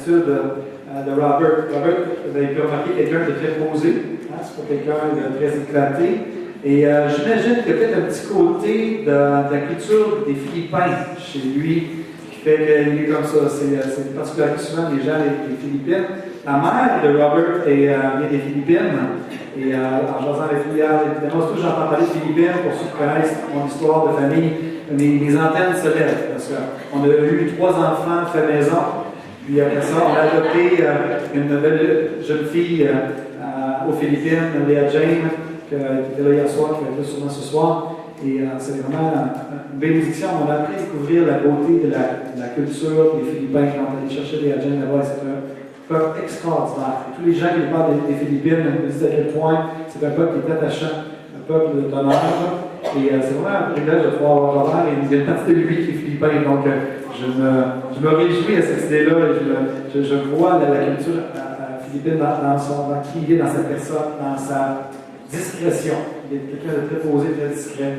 l'attitude de Robert. Robert, vous avez pu remarquer quelqu'un de très posé, hein, c'est pas quelqu'un de très éclaté. Et j'imagine qu'il y a peut-être un petit côté de la culture des Philippins chez lui, qui fait qu'il est comme ça. C'est particulièrement souvent les gens des Philippines. La mère de Robert vient des Philippines. Et en jasant avec lui, évidemment, surtout j'entends parler de Philippines, pour ceux qui connaissent mon histoire de famille, mes antennes se lèvent. Parce qu'on a eu 3 enfants fait maison. Puis après ça, on a adopté une nouvelle jeune fille aux Philippines, Léa Jane, qui était là hier soir, qui va être là sûrement ce soir. Et c'est vraiment une bénédiction. On a appris à découvrir la beauté de la culture des Philippins. Quand on est allé chercher Léa Jane là-bas, c'est un peuple extraordinaire. Et tous les gens qui parlent des Philippines me disent à quel point c'est un peuple qui est attachant, un peuple d'honneur. Et c'est vraiment un privilège de pouvoir avoir Robert. Et il y a une partie de lui qui est philippin. Donc je me réjouis à cette idée-là. Et je vois la culture philippine dans qui il est, dans sa personne, dans sa discrétion. Il est quelqu'un de très posé, très discret.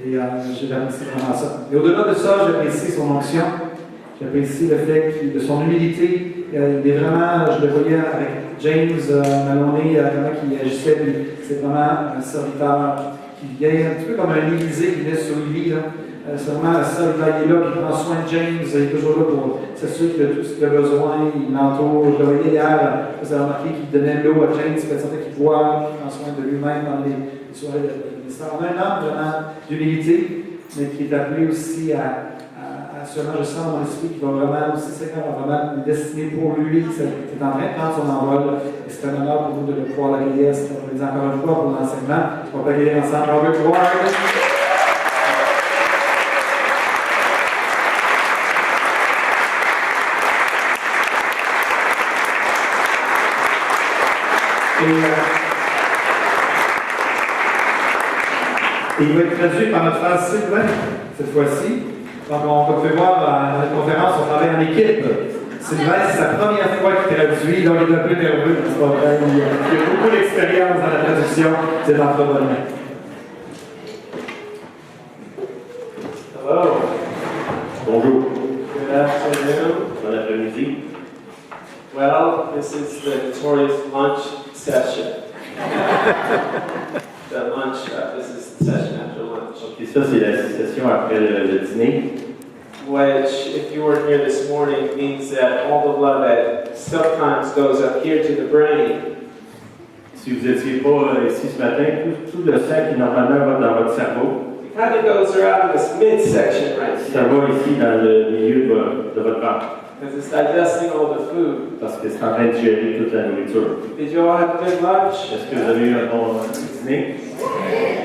Et j'apprécie vraiment ça. Et au-delà de ça, j'apprécie son onction. J'apprécie le fait de son humilité. Il est vraiment, je le voyais avec James Maloney, comment il agissait. C'est vraiment un serviteur qui vient un petit peu comme un Élysée qui vient sur lui. C'est vraiment un serviteur qui est là, qui prend soin de James. Il est toujours là pour s'assurer qu'il a tout ce qu'il a besoin. Il l'entoure. Je le voyais hier, vous avez remarqué qu'il donnait l'eau à James, il fait sortir qu'il boit, qu'il prend soin de lui-même dans les soirées de ministère. On a un homme vraiment d'humilité, mais qui est appelé aussi à sûrement, je sens dans mon esprit qu'il va vraiment aussi, c'est vraiment une destinée pour lui, qui est en train de prendre son envol. Et c'est un honneur pour nous de le pouvoir l'accueillir. Je le dis encore une fois pour l'enseignement. On va l'accueillir ensemble. Robert Ward. Et il va être traduit par notre frère Sylvain, cette fois-ci. Donc, on peut voir dans la conférence, on travaille en équipe. Sylvain, c'est sa première fois qu'il traduit, donc il est un peu nerveux, c'est pas vrai. Il a beaucoup d'expérience dans la traduction, c'est entrepreneur. Hello. Bonjour. Good afternoon. Bon après-midi. Well, this is the notorious lunch session. The lunch, this is the session after lunch. Ok, ça c'est la session après le dîner. Which, if you were here this morning, means that all the blood that sometimes goes up here to the brain. Si vous n'étiez pas ici ce matin, tout le sang qui normalement va dans votre cerveau, It kind of goes around this midsection right ça here. va ici dans le milieu de votre ventre. Because it's digesting all the food. Parce que c'est en train de gérer toute la nourriture. Did you all have a good lunch? Est-ce que vous avez eu un bon dîner?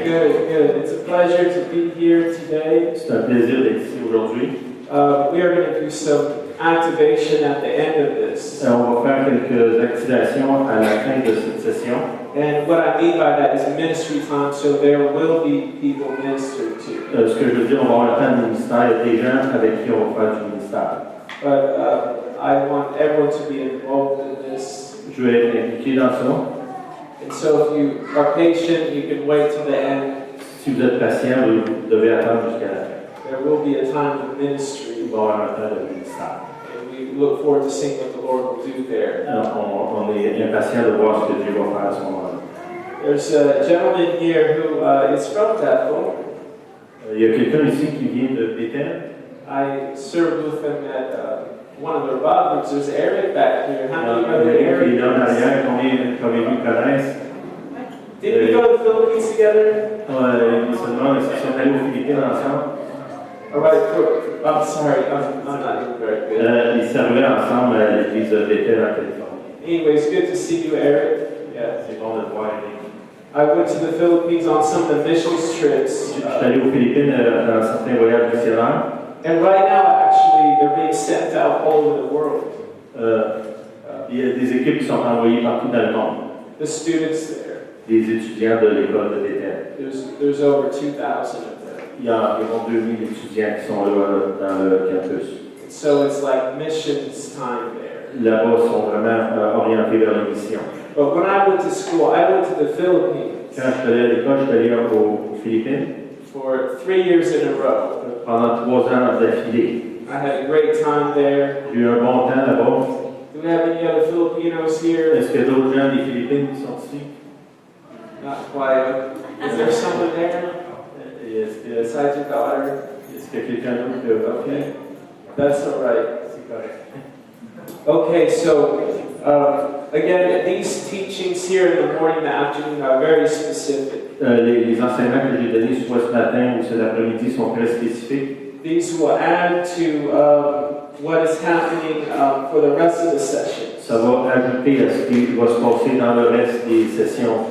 Good, good. It's a pleasure to be here today. C'est un plaisir d'être ici aujourd'hui. We are going to do some activation at the end of this. On va faire quelques activations à la fin de cette session. And what I mean by that is ministry time, so there will be people ministered to. Ce que je veux dire, on va avoir le temps de ministère. Il y a des gens avec qui on va faire du ministère. But I want everyone to be involved in this. Je vais être impliqué dans ça. And so if you are patient, you can wait till the end. Si vous êtes patient, vous devez attendre jusqu'à la fin. There will be a time of ministry. Il va y avoir un temps de ministère. And we look forward to seeing what the Lord will do there. On est impatient de voir ce que Dieu va faire à ce moment-là. There's a gentleman here who is from Bethel. Il y a quelqu'un ici qui vient de Bethel. I served with him at one of the revival groups. There's Eric back here. How many other Il est là en Erics? arrière, combien vous connaissent? Did we go to the Philippines together? Il se demande s'ils sont allés aux Philippines ensemble. All right, I'm sorry, I'm not doing very good. Ils servaient ensemble à l'église de Bethel en Californie. Anyways, good to see you, Eric. Yeah. C'est bon de te voir, Eric. I went to the Philippines on some of the missions trips. Je suis allé aux Philippines dans certains voyages missionnaires. And right now, actually, they're being sent out all over the world. Il y a des équipes qui sont envoyées partout dans le monde. The students there. Des étudiants de l'école de Bethel. There's over 2,000 of them. Il y a environ 2000 étudiants qui sont là dans le campus. So it's like missions time there. Là-bas, ils sont vraiment orientés vers la mission. But when I went to school, I went to the Philippines. Quand je suis allé à l'école, je suis allé aux Philippines. For 3 years in a row. Pendant 3 ans d'affilée. I had a great time there. J'ai eu un bon temps là-bas. It any other Filipinos here? Est-ce qu'il y a d'autres gens des Philippines qui sont ici? Not quite. Is there someone there Et est-ce qu'il y a besides your daughter? quelqu'un d'autre qui a Okay, that's all right. C'est correct. Okay, so again, these teachings here in the morning and the afternoon are very specific. Les enseignements que j'ai donnés soit ce matin ou cet après-midi sont très spécifiques. These will add to what is happening for the rest of the session. Ça va ajouter à ce qui va se passer dans le reste des sessions.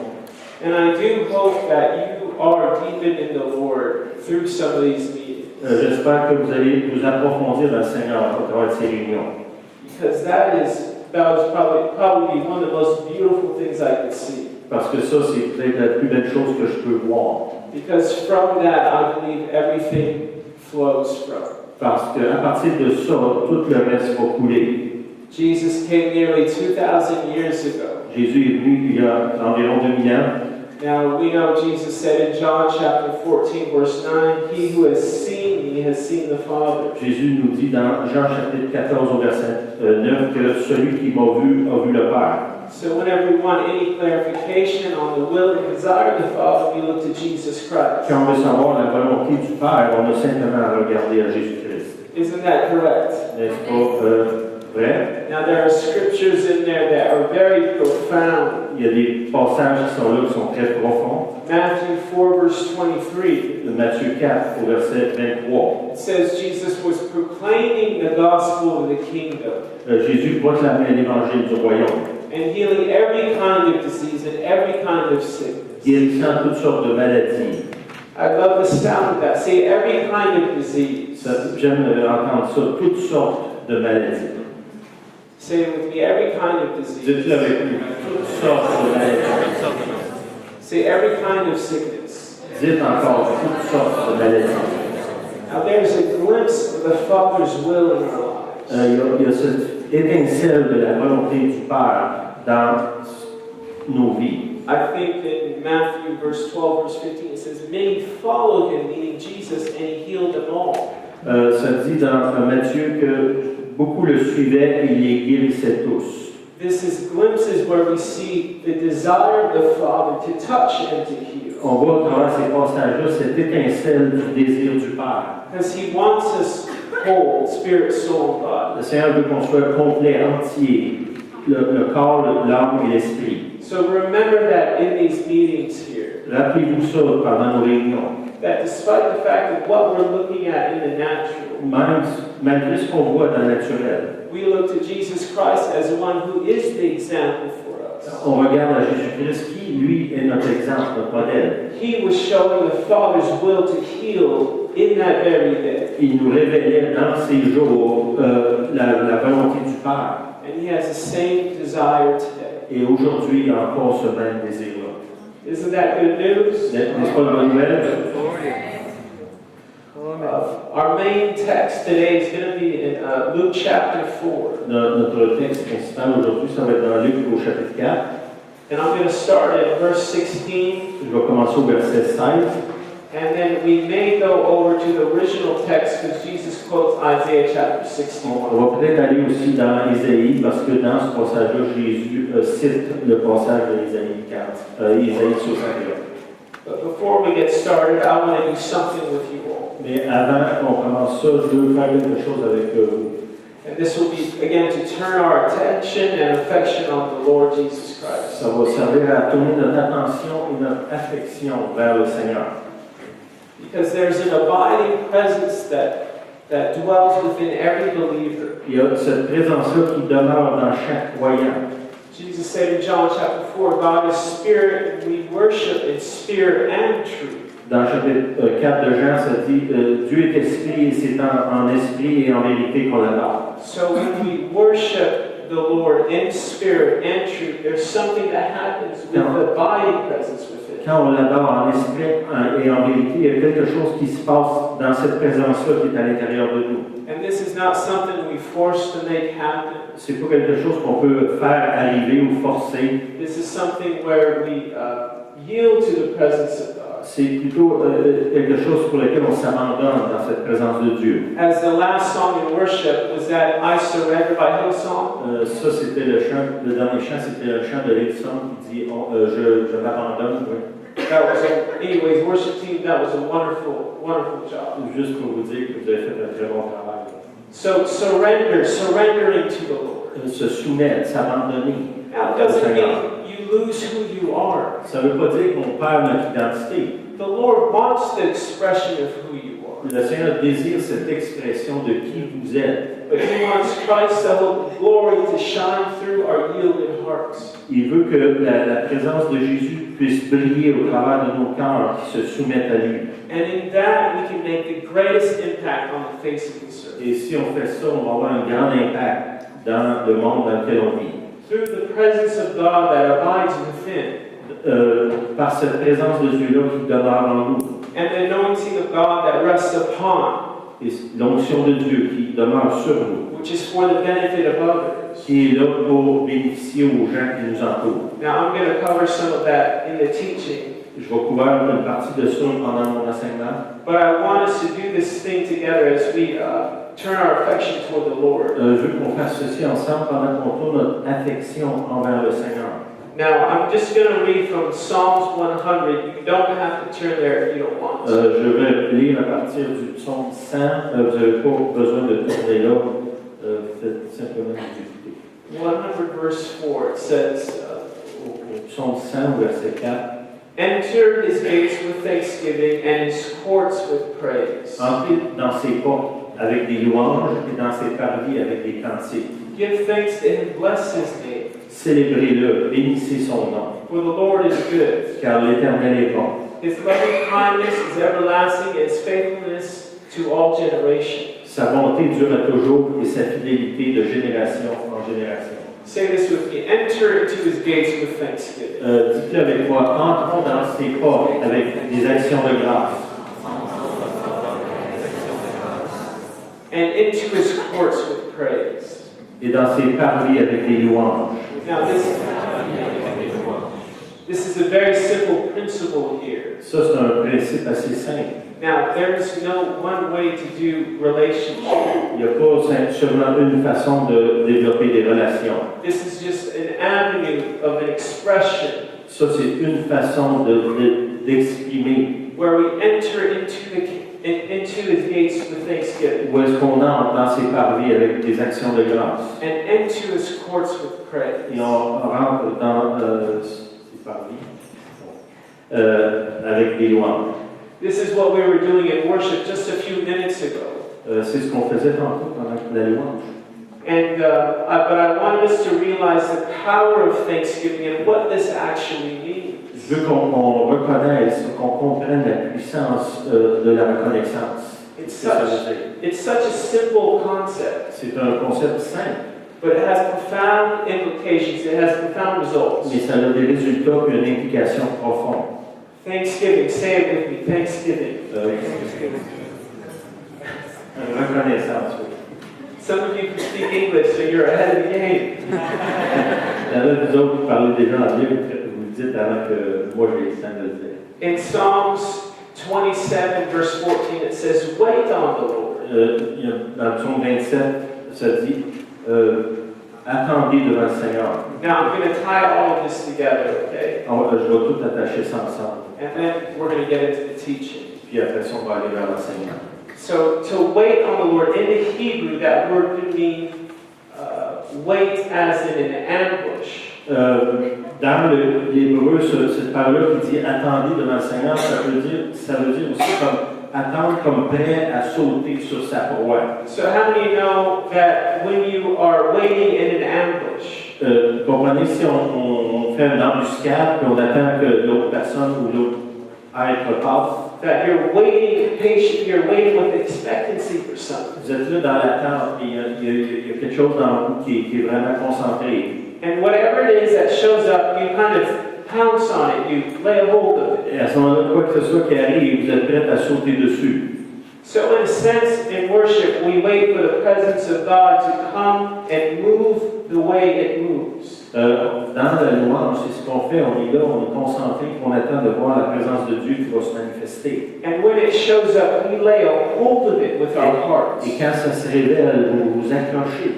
And I do hope that you are deepened in the Lord through some of these meetings. J'espère que vous allez vous approfondir dans le Seigneur au travers de ces réunions. Because that was probably one of the most beautiful things I could see. Parce que ça, c'est peut-être la plus belle chose que je peux voir. Because from that, I believe everything flows from. Parce qu'à partir de ça, tout le reste va couler. Jesus came nearly 2,000 years ago. Jésus est venu il y a environ 2000 ans. Now, we know Jesus said in John chapter 14, verse 9, "He who has seen me has seen the Father." Jésus nous dit dans Jean chapitre 14 au verset 9 que celui qui m'a vu a vu le Père. So whenever we want any clarification on the will and desire of the Father, we look to Jesus Christ. Quand on veut savoir la volonté du Père, on a simplement à regarder à Jésus-Christ. Isn't that correct? N'est-ce pas vrai? Now, there are scriptures in there that are very profound. Il y a des passages qui sont là qui sont très profonds. Matthew 4, verse 23. De Matthieu 4 au verset 23. It says Jesus was proclaiming the gospel of the kingdom Jésus proclamait l'évangile du royaume, and healing every kind of disease and every kind of sickness. guérissant toutes sortes de maladies. I love the sound of that. Say every kind of disease. J'aime entendre ça, toutes sortes de maladies. Say it with me, every kind of disease. Dites-le avec nous, toutes sortes de maladies. Say every kind of sickness. Dites encore, toutes sortes de maladies. Now there's a glimpse of the Father's will in our lives. Il y a cette étincelle de la volonté du Père dans nos vies. I think that in Matthew verse 12, verse 15, it says, "Many followed him," meaning Jesus, and he healed them all. Ça dit dans Matthieu que beaucoup le suivaient et les guérissaient tous. This is glimpses where we see the desire of the Father to touch and to heal. On voit à travers ces passages-là cette étincelle du désir du Père. Because he wants us whole, spirit, soul, and body. Le Seigneur veut qu'on soit complet, entier, le corps, l'âme et l'esprit. So remember that in these meetings here, Rappelez-vous ça pendant nos réunions. that despite the fact of what we're looking at in the natural, Même malgré ce qu'on voit dans le naturel, we look to Jesus Christ as the one who is the example for us. on regarde à Jésus-Christ qui, lui, est notre exemple, notre modèle. He was showing the Father's will to heal in that very day. Il nous révélait dans ces jours la volonté du Père. And he has the same desire today. Et aujourd'hui, il y a encore ce même désir-là. Isn't that good news? N'est-ce pas une bonne nouvelle? Our main text today is going to be in Luke chapter 4. Notre texte principal aujourd'hui, ça va être dans Luc au chapitre 4. And I'm going to start at verse 16. Je vais commencer au verset 16. And then we may go over to the original text because Jesus quotes Isaiah chapter 61. On va peut-être aller aussi dans Isaïe, parce que dans ce passage-là, Jésus cite le passage de Isaïe 4, Isaïe 61. But before we get started, I want to do something with you all. Mais avant qu'on commence ça, je veux faire quelque chose avec vous. And this will be, again, to turn our attention and affection on the Lord Jesus Christ. Ça va servir à tourner notre attention et notre affection vers le Seigneur. Because there's an abiding presence that dwells within every believer. Il y a cette présence-là qui demeure dans chaque croyant. Jesus said in John chapter 4, God is spirit, and we worship in spirit and truth. Dans le chapitre 4 de Jean, ça dit Dieu est esprit et c'est en esprit et en vérité qu'on l'adore. So when we worship the Lord in spirit and truth, there's something that happens with the abiding presence within. Quand on l'adore en esprit et en vérité, il y a quelque chose qui se passe dans cette présence-là qui est à l'intérieur de nous. And this is not something we force to make happen. C'est pas quelque chose qu'on peut faire arriver ou forcer. This is something where we yield to the presence of God. c'est plutôt quelque chose pour lequel on s'abandonne dans cette présence de Dieu. As the last song in worship was that I Surrender by Hillsong. Ça, c'était le chant, le dernier chant, c'était le chant de Hillsong qui dit je m'abandonne. Oui. Anyways, worship team, that was a wonderful, wonderful job. Juste pour vous dire que vous avez fait un très bon travail. So surrendering to the Lord. Se soumettre, s'abandonner. Now, it doesn't mean you lose who you are. Ça ne veut pas dire qu'on perd notre identité. The Lord wants the expression of who you are. Le Seigneur désire cette expression de qui vous êtes. But He wants Christ's glory to shine through our yielded hearts. Il veut que la présence de Jésus puisse briller au travers de nos cœurs qui se soumettent à lui. And in that, we can make the greatest impact on the face of this earth. Et si on fait ça, on va avoir un grand impact dans le monde dans lequel on vit. Through the presence of God that abides within. Par cette présence de Dieu-là qui demeure en nous. And the anointing of God that rests upon. Et l'onction de Dieu qui demeure sur nous. Which is for the benefit of others. Qui est là pour bénéficier aux gens qui nous entourent. Now I'm going to cover some of that in the teaching. Je vais couvrir une partie de ça pendant mon enseignement. But I want us to do this thing together as we turn our affection toward the Lord. Je veux qu'on fasse ceci ensemble pendant qu'on tourne notre affection envers le Seigneur. Now, I'm just going to read from Psalms 100. You don't have to turn there if you don't want to. Je vais lire à partir du psaume 100. Vous n'avez pas besoin de tourner là. Faites simplement d'écouter. 100 verse 4, it says, Au psaume 100, verset 4. Enter his gates with thanksgiving and his courts with praise. Entrez dans ses portes avec des louanges et dans ses parvis avec des cantiques. Give thanks to him, bless his name. Célébrez-le, bénissez son nom. For the Lord is good. Car l'Éternel est bon. His loving kindness is everlasting, and his faithfulness to all generations. Sa bonté dure à toujours et sa fidélité de génération en génération. Say this with me. Enter into his gates with thanksgiving. Dites-le avec moi. Entrons dans ses portes avec des actions de grâce. And into his courts with praise. Et dans ses parvis avec des louanges. Now this is a very simple principle here. Ça, c'est un principe assez simple. Now, there's no one way to do relationship. Il n'y a pas seulement une façon de développer des relations. This is just an avenue of an expression. Ça, c'est une façon d'exprimer. Where we enter into his gates with thanksgiving. Où est-ce qu'on entre dans ses parvis avec des actions de grâce? And into his courts with praise. Et on rentre dans ses parvis avec des louanges. This is what we were doing in worship just a few minutes ago. C'est ce qu'on faisait tantôt pendant la louange. And but I wanted us to realize the power of thanksgiving and what this actually means. Je veux qu'on reconnaisse, qu'on comprenne la puissance de la reconnaissance. It's such a simple concept. C'est un concept simple. But it has profound implications. It has profound results. Mais ça a des résultats et une implication profonde. Thanksgiving. Say it with me. Thanksgiving. Reconnaissance. Some of you can speak English, so you're ahead of the game. Il y en a des autres qui parlent déjà anglais, vous le dites avant que moi j'ai le temps de le dire. In Psalms 27, verse 14, it says, "Wait on the Lord." Dans le psaume 27, ça dit attendez devant le Seigneur. Now I'm going to tie all of this together, okay? Je vais tout attacher ça ensemble. And then we're going to get into the teaching. Puis après ça, on va aller vers l'enseignement. So to wait on the Lord, in the Hebrew, that word could mean wait as in an ambush. Dans l'hébreu, cette parole-là qui dit attendez devant le Seigneur, ça veut dire aussi comme attendre comme prêt à sauter sur sa proie. So how many know that when you are waiting in an ambush? Vous comprenez, si on fait une embuscade et on attend que l'autre personne ou l'autre être passe, that you're waiting patient, you're waiting with expectancy for something. vous êtes là dans l'attente et il y a quelque chose dans vous qui est vraiment concentré. And whatever it is that shows up, you kind of pounce on it, you lay a hold of it. Et à ce moment-là, quoi que ce soit qui arrive, vous êtes prêt à sauter dessus. So in a sense, in worship, we wait for the presence of God to come and move the way it moves. dans la louange, c'est ce qu'on fait, on est là, on est concentré, on attend de voir la présence de Dieu qui va se manifester. And when it shows up, we lay a hold of it with our hearts. Et quand ça se révèle, vous vous accrochez.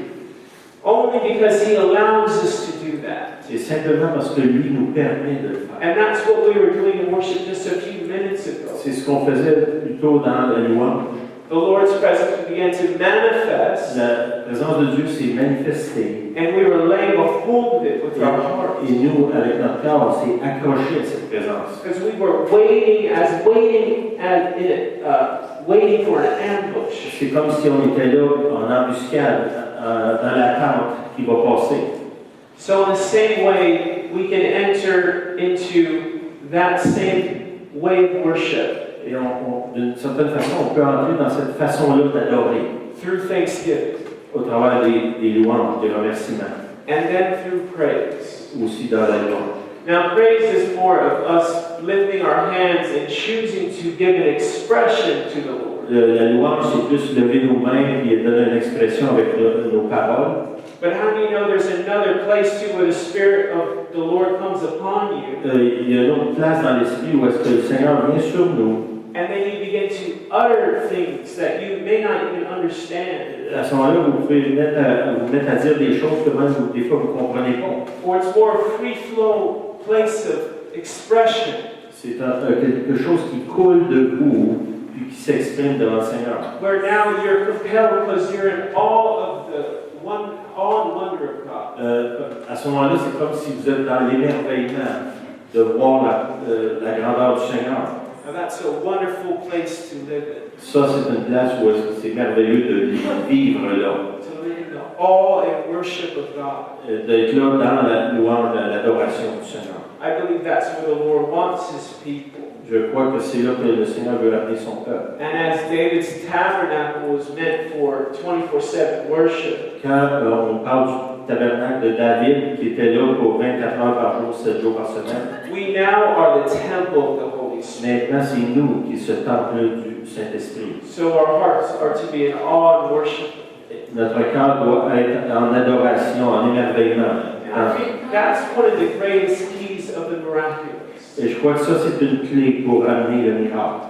Only because He allows us to do that. C'est simplement parce que lui nous permet de le faire. And that's what we were doing in worship just a few minutes ago. C'est ce qu'on faisait plutôt dans la louange. The Lord's presence began to manifest, La présence de Dieu s'est manifestée. and we were laying a hold of it with our hearts. Et nous, avec notre cœur, on s'est accrochés à cette présence. Because we were waiting for an ambush. C'est comme si on était là en embuscade, dans l'attente qui va passer. So in the same way, we can enter into that same way of worship Et d'une certaine façon, on peut entrer dans cette façon-là d'adorer, through thanksgiving au travers des louanges, des remerciements, and then through praise. aussi dans la louange. Now, praise is more of us lifting our hands and choosing to give an expression to the Lord. La louange, c'est plus lever nos mains et donner une expression avec nos paroles. But how do you know there's another place too where the Spirit of the Lord comes upon you? Il y a une autre place dans l'esprit où est-ce que le Seigneur vient sur nous. And then you begin to utter things that you may not even understand. À ce moment-là, vous pouvez vous mettre à dire des choses que même des fois vous ne comprenez pas. Or it's more a free-flow place of expression. C'est quelque chose qui coule de vous puis qui s'exprime devant le Seigneur. Where now you're compelled because you're in awe and wonder of God. À ce moment-là, c'est comme si vous êtes dans l'émerveillement de voir la grandeur du Seigneur. Now that's a wonderful place to live in. Ça, c'est une place où c'est merveilleux de vivre là. To live in the awe and worship of God. D'être là dans la louange, l'adoration du Seigneur. I believe that's where the Lord wants His people. Je crois que c'est là que le Seigneur veut amener son peuple. And as David's tabernacle was meant for 24/7 worship, Quand on parle du tabernacle de David, qui était là pour 24 heures par jour, 7 jours par semaine, we now are the temple of the Holy Spirit. maintenant c'est nous qui sommes le temple du Saint-Esprit. So our hearts are to be in awe and worship. Notre cœur doit être en adoration, en émerveillement. And I think that's one of the greatest keys of the miraculous. Et je crois que ça, c'est une clé pour amener le miracle.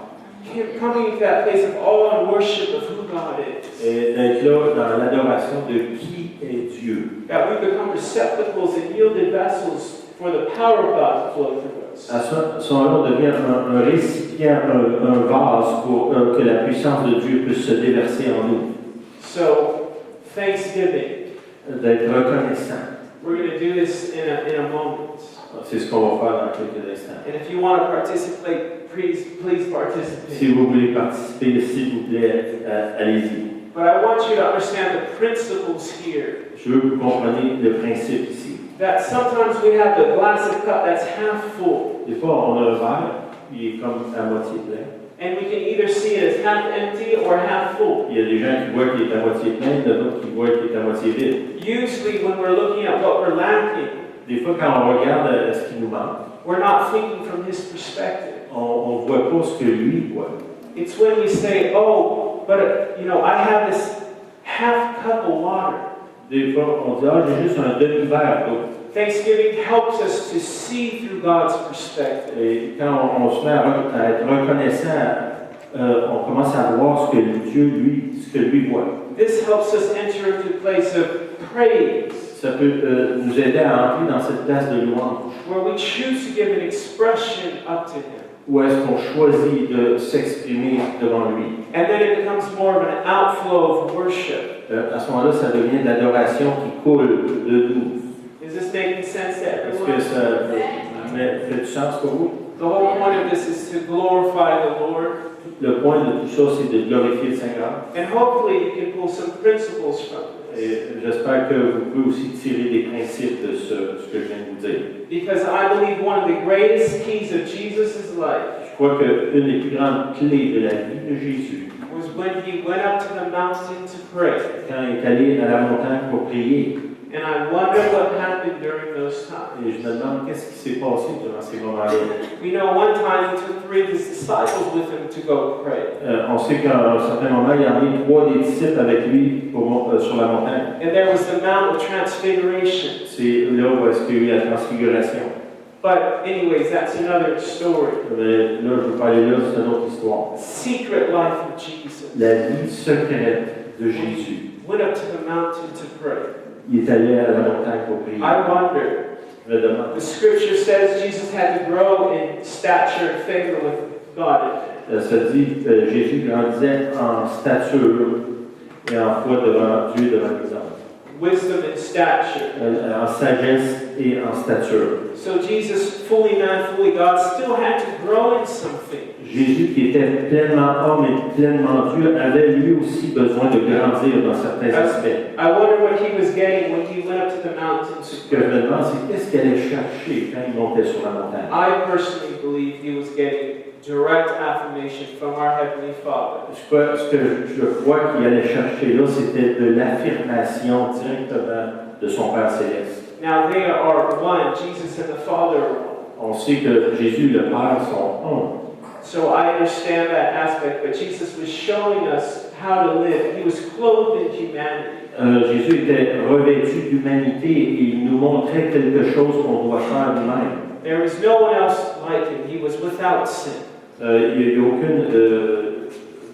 Coming to that place of awe and worship of who God is. Et d'être là dans l'adoration de qui est Dieu. That we become receptacles and yielded vessels for the power of God to flow through us. À ce moment-là, on devient un récipient, un vase pour que la puissance de Dieu puisse se déverser en nous. So, thanksgiving. D'être reconnaissant. We're going to do this in a moment. C'est ce qu'on va faire dans quelques instants. And if you want to participate, please participate. Si vous voulez participer, s'il vous plaît, allez-y. But I want you to understand the principles here. Je veux que vous compreniez le principe ici. That sometimes we have the glass of cup that's half full. Des fois, on a un verre, il est comme à moitié plein. And we can either see it as half empty or half full. Il y a des gens qui voient qu'il est à moitié plein, d'autres qui voient qu'il est à moitié vide. Usually when we're looking at what we're lacking, Des fois, quand on regarde ce qui nous manque, we're not thinking from his perspective. on ne voit pas ce que lui voit. It's when we say, oh, but I have this half cup of water. Des fois, on dit, j'ai juste un demi-verre d'eau. Thanksgiving helps us to see through God's perspective. Et quand on se met à être reconnaissant, on commence à voir ce que Dieu, ce que lui voit. This helps us enter into a place of praise. Ça peut nous aider à entrer dans cette place de louange. Where we choose to give an expression up to Him. Où est-ce qu'on choisit de s'exprimer devant lui? And then it becomes more of an outflow of worship. À ce moment-là, ça devient de l'adoration qui coule de nous. Is this making sense to Est-ce everyone? que ça fait du sens pour vous? The whole point of this is to glorify the Lord. Le point de tout ça, c'est de glorifier le Seigneur. And hopefully you can pull some principles from this. Et j'espère que vous pouvez aussi tirer des principes de ce que je viens de vous dire. Because I believe one of the greatest keys of Jesus' life Je crois qu'une des plus grandes clés de la vie de Jésus, was when He went up to the mountain to pray. quand il est allé à la montagne pour prier, And I wonder what happened during those times. Et je me demande qu'est-ce qui s'est passé durant ces moments-là. We know one time he took 3 of his disciples with him to go pray. On sait qu'à un certain moment, il y en a eu 3 des disciples avec lui sur la montagne. And there was the Mount of Transfiguration. C'est là où est-ce qu'il y a eu la transfiguration. But anyways, that's another story. Mais là, je veux pas aller là, c'est une autre histoire. Secret life of Jesus. La vie secrète de Jésus. Went up to the mountain to pray. Il est allé à la montagne pour prier. I wonder. Je me demande. The scripture says Jesus had to grow in stature and favor with God. Ça dit que Jésus grandissait en stature et en foi devant Dieu, devant les hommes. Wisdom and stature. En sagesse et en stature. So Jesus, fully man, fully God, still had to grow in something. Jésus, qui était pleinement homme et pleinement Dieu, avait lui aussi besoin de grandir dans certains aspects. I wonder what he was getting when he went up to the mountain. Ce que je me demande, c'est qu'est-ce qu'il allait chercher quand il montait sur la montagne. I personally believe he was getting direct affirmation from our Heavenly Father. Ce que je crois qu'il allait chercher là, c'était de l'affirmation directement de son Père Céleste. Now they are one, Jesus and the Father are one. On sait que Jésus et le Père sont un. So I understand that aspect, but Jesus was showing us how to live. He was clothed in humanity. Jésus était revêtu d'humanité et il nous montrait quelque chose qu'on doit faire nous-mêmes. There was no one else like him. He was without sin. Il n'y a aucun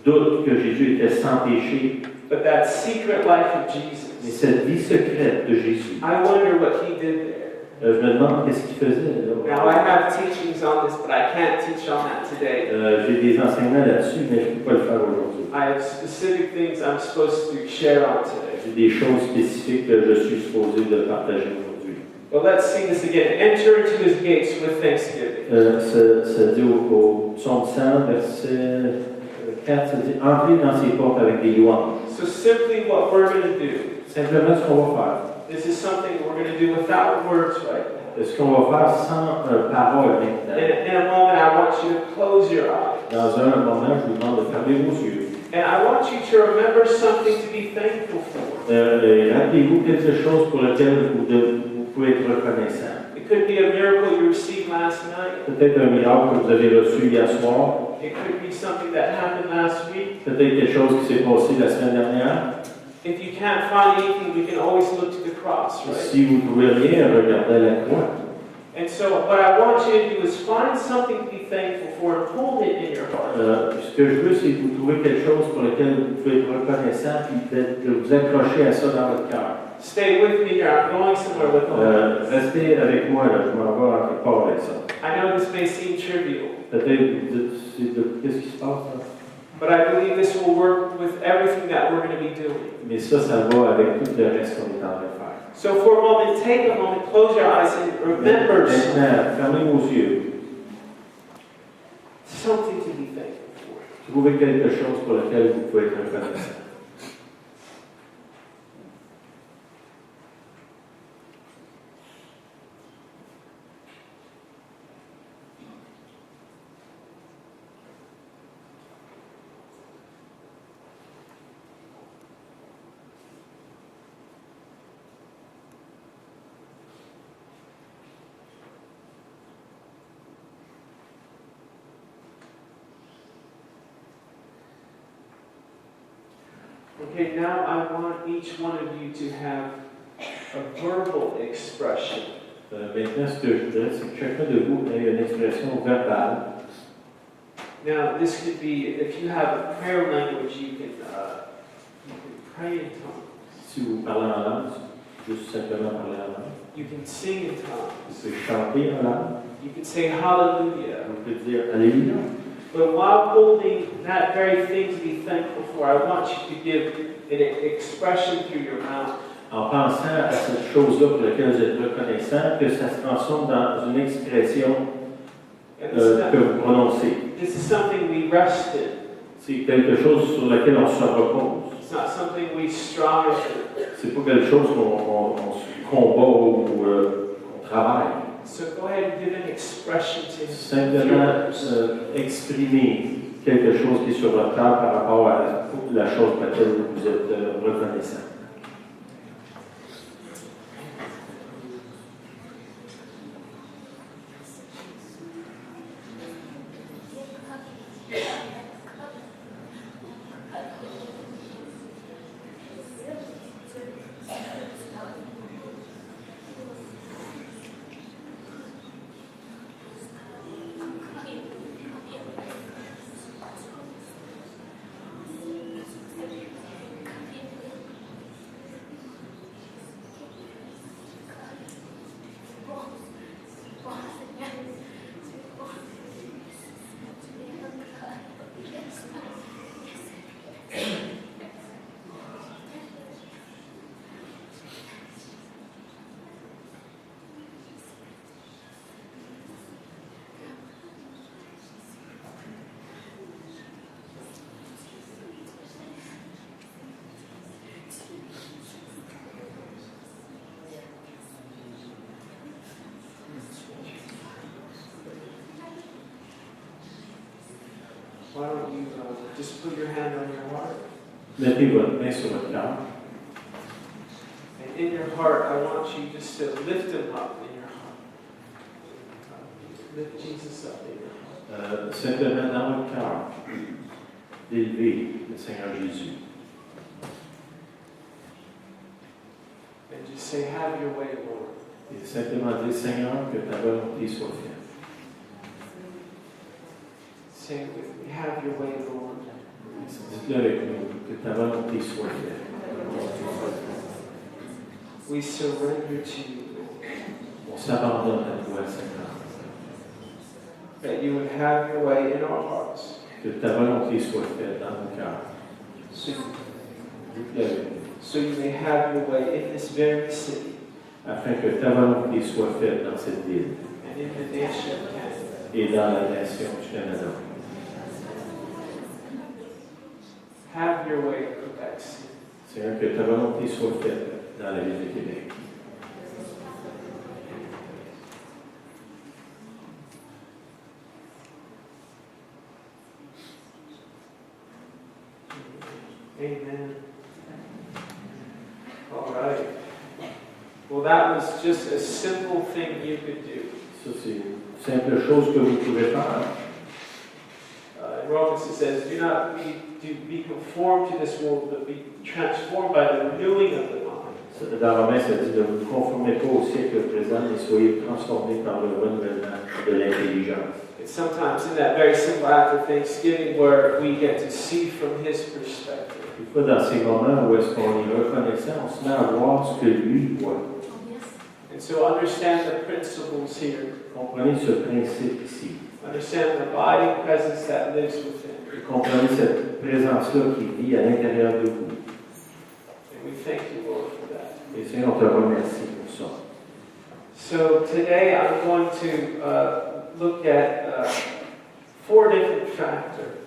doute que Jésus était sans péché. But that secret life of Jesus. Mais cette vie secrète de Jésus. I wonder what he did there. Je me demande qu'est-ce qu'il faisait là. Now I have teachings on this, but I can't teach on that today. J'ai des enseignements là-dessus, mais je ne peux pas le faire aujourd'hui. I have specific things I'm supposed to share on today. J'ai des choses spécifiques que je suis supposé de partager aujourd'hui. But let's sing this again. Enter into his gates with thanksgiving. Ça dit au psaume 100, verset 4, ça dit « Entrez dans ses portes avec des louanges ». So simply what we're going to do. Simplement ce qu'on va faire. This is something we're going to do without words right now. Ce qu'on va faire sans parole maintenant. In a moment, I want you to close your eyes. Dans un moment, je vous demande de fermer vos yeux. And I want you to remember something to be thankful for. Rappelez-vous quelque chose pour lequel vous pouvez être reconnaissant. It could be a miracle you received last night. Peut-être un miracle que vous avez reçu hier soir. It could be something that happened last week. Peut-être quelque chose qui s'est passé la semaine dernière. If you can't find anything, we can always look to the cross, right? Si vous ne trouvez rien, regardez la croix. And so what I want you to do is find something to be thankful for and hold it in your heart. Ce que je veux, c'est que vous trouvez quelque chose pour lequel vous pouvez être reconnaissant et de vous accrocher à ça dans votre cœur. Stay with me here. I'm going somewhere with all this. Restez avec moi, là. Je m'en vais en quelque part avec ça. I know this may seem trivial. Peut-être vous dites, qu'est-ce qui se passe là? But I believe this will work with everything that we're going to be doing. Mais ça va avec tout le reste qu'on est en train de faire. So for a moment, take a moment, close your eyes and remember Maintenant, fermez vos yeux. something to be thankful for. Trouvez quelque chose pour lequel vous pouvez être reconnaissant. Okay, now I want each one of you to have a verbal expression. Maintenant, ce que je voudrais, c'est que chacun de vous ait une expression verbale. Now, this could be, if you have a prayer language, you can pray in tongues. Si vous parlez en langue, juste simplement parler en langue. You can sing in tongues. Vous pouvez chanter en langue. You can say hallelujah. Vous pouvez dire Alléluia. But while holding that very thing to be thankful for, I want you to give an expression through your mouth. En pensant à cette chose-là pour laquelle vous êtes reconnaissant, que ça se transforme dans une expression que vous prononcez. This is something we rest in. C'est quelque chose sur lequel on se repose. It's not something we strive for. C'est pas quelque chose qu'on combat ou qu'on travaille. So go ahead and give an expression to Him. Simplement exprimer quelque chose qui est sur votre cœur par rapport à la chose pour laquelle vous êtes reconnaissant. why don't you just put your hand on your heart? Mettez votre main sur votre cœur. And in your heart, I want you just to lift him up in your heart. Lift Jesus up in your heart. Simplement dans votre cœur, d'élever le Seigneur Jésus. And just say, have your way, Lord. Et simplement dire, Seigneur, que ta volonté soit faite. Say it with me, have your way, Lord. Dites-le avec nous, que ta volonté soit faite. We surrender to you, Lord. On s'abandonne à toi, Seigneur. That you would have your way in our hearts. Que ta volonté soit faite dans nos cœurs. So, Dites-le avec nous. so you may have your way in this very city Afin que ta volonté soit faite dans cette ville and in the nation of Canada. et dans la nation du Canada. Have your way in Quebec City. Seigneur, que ta volonté soit faite dans la ville de Québec. Amen. All right. Well, that was just a simple thing you could do. Ça, c'est une simple chose que vous pouvez faire. In Romans it says, do not be conformed to this world, but be transformed by the renewing of the mind. Dans Romains, ça dit ne vous conformez pas au siècle présent, mais soyez transformés par le renouvellement de l'intelligence. It's sometimes in that very simple act of thanksgiving where we get to see from his perspective. Des fois, dans ces moments où est-ce qu'on est reconnaissant, on se met à voir ce que lui voit. And so understand the principles here. Comprenez ce principe ici. Understand the abiding presence that lives within. Comprenez cette présence-là qui vit à l'intérieur de vous. And we thank you, Lord, for that. Et Seigneur, on te remercie pour ça. So today I'm going to look at 4 different factors.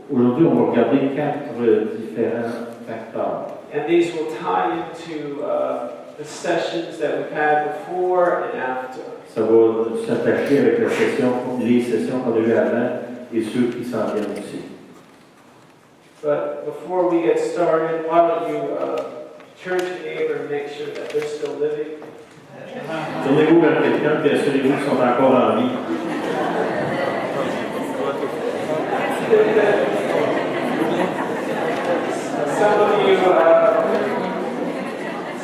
Aujourd'hui, on va regarder 4 différents facteurs. And these will tie into the sessions that we've had before and after. Ça va s'attacher avec les sessions qu'on a eues avant et ceux qui s'en viennent aussi. But before we get started, why don't you turn to your neighbor and make sure that they're still living? Tournez-vous vers quelqu'un et assurez-vous qu'ils sont encore en vie.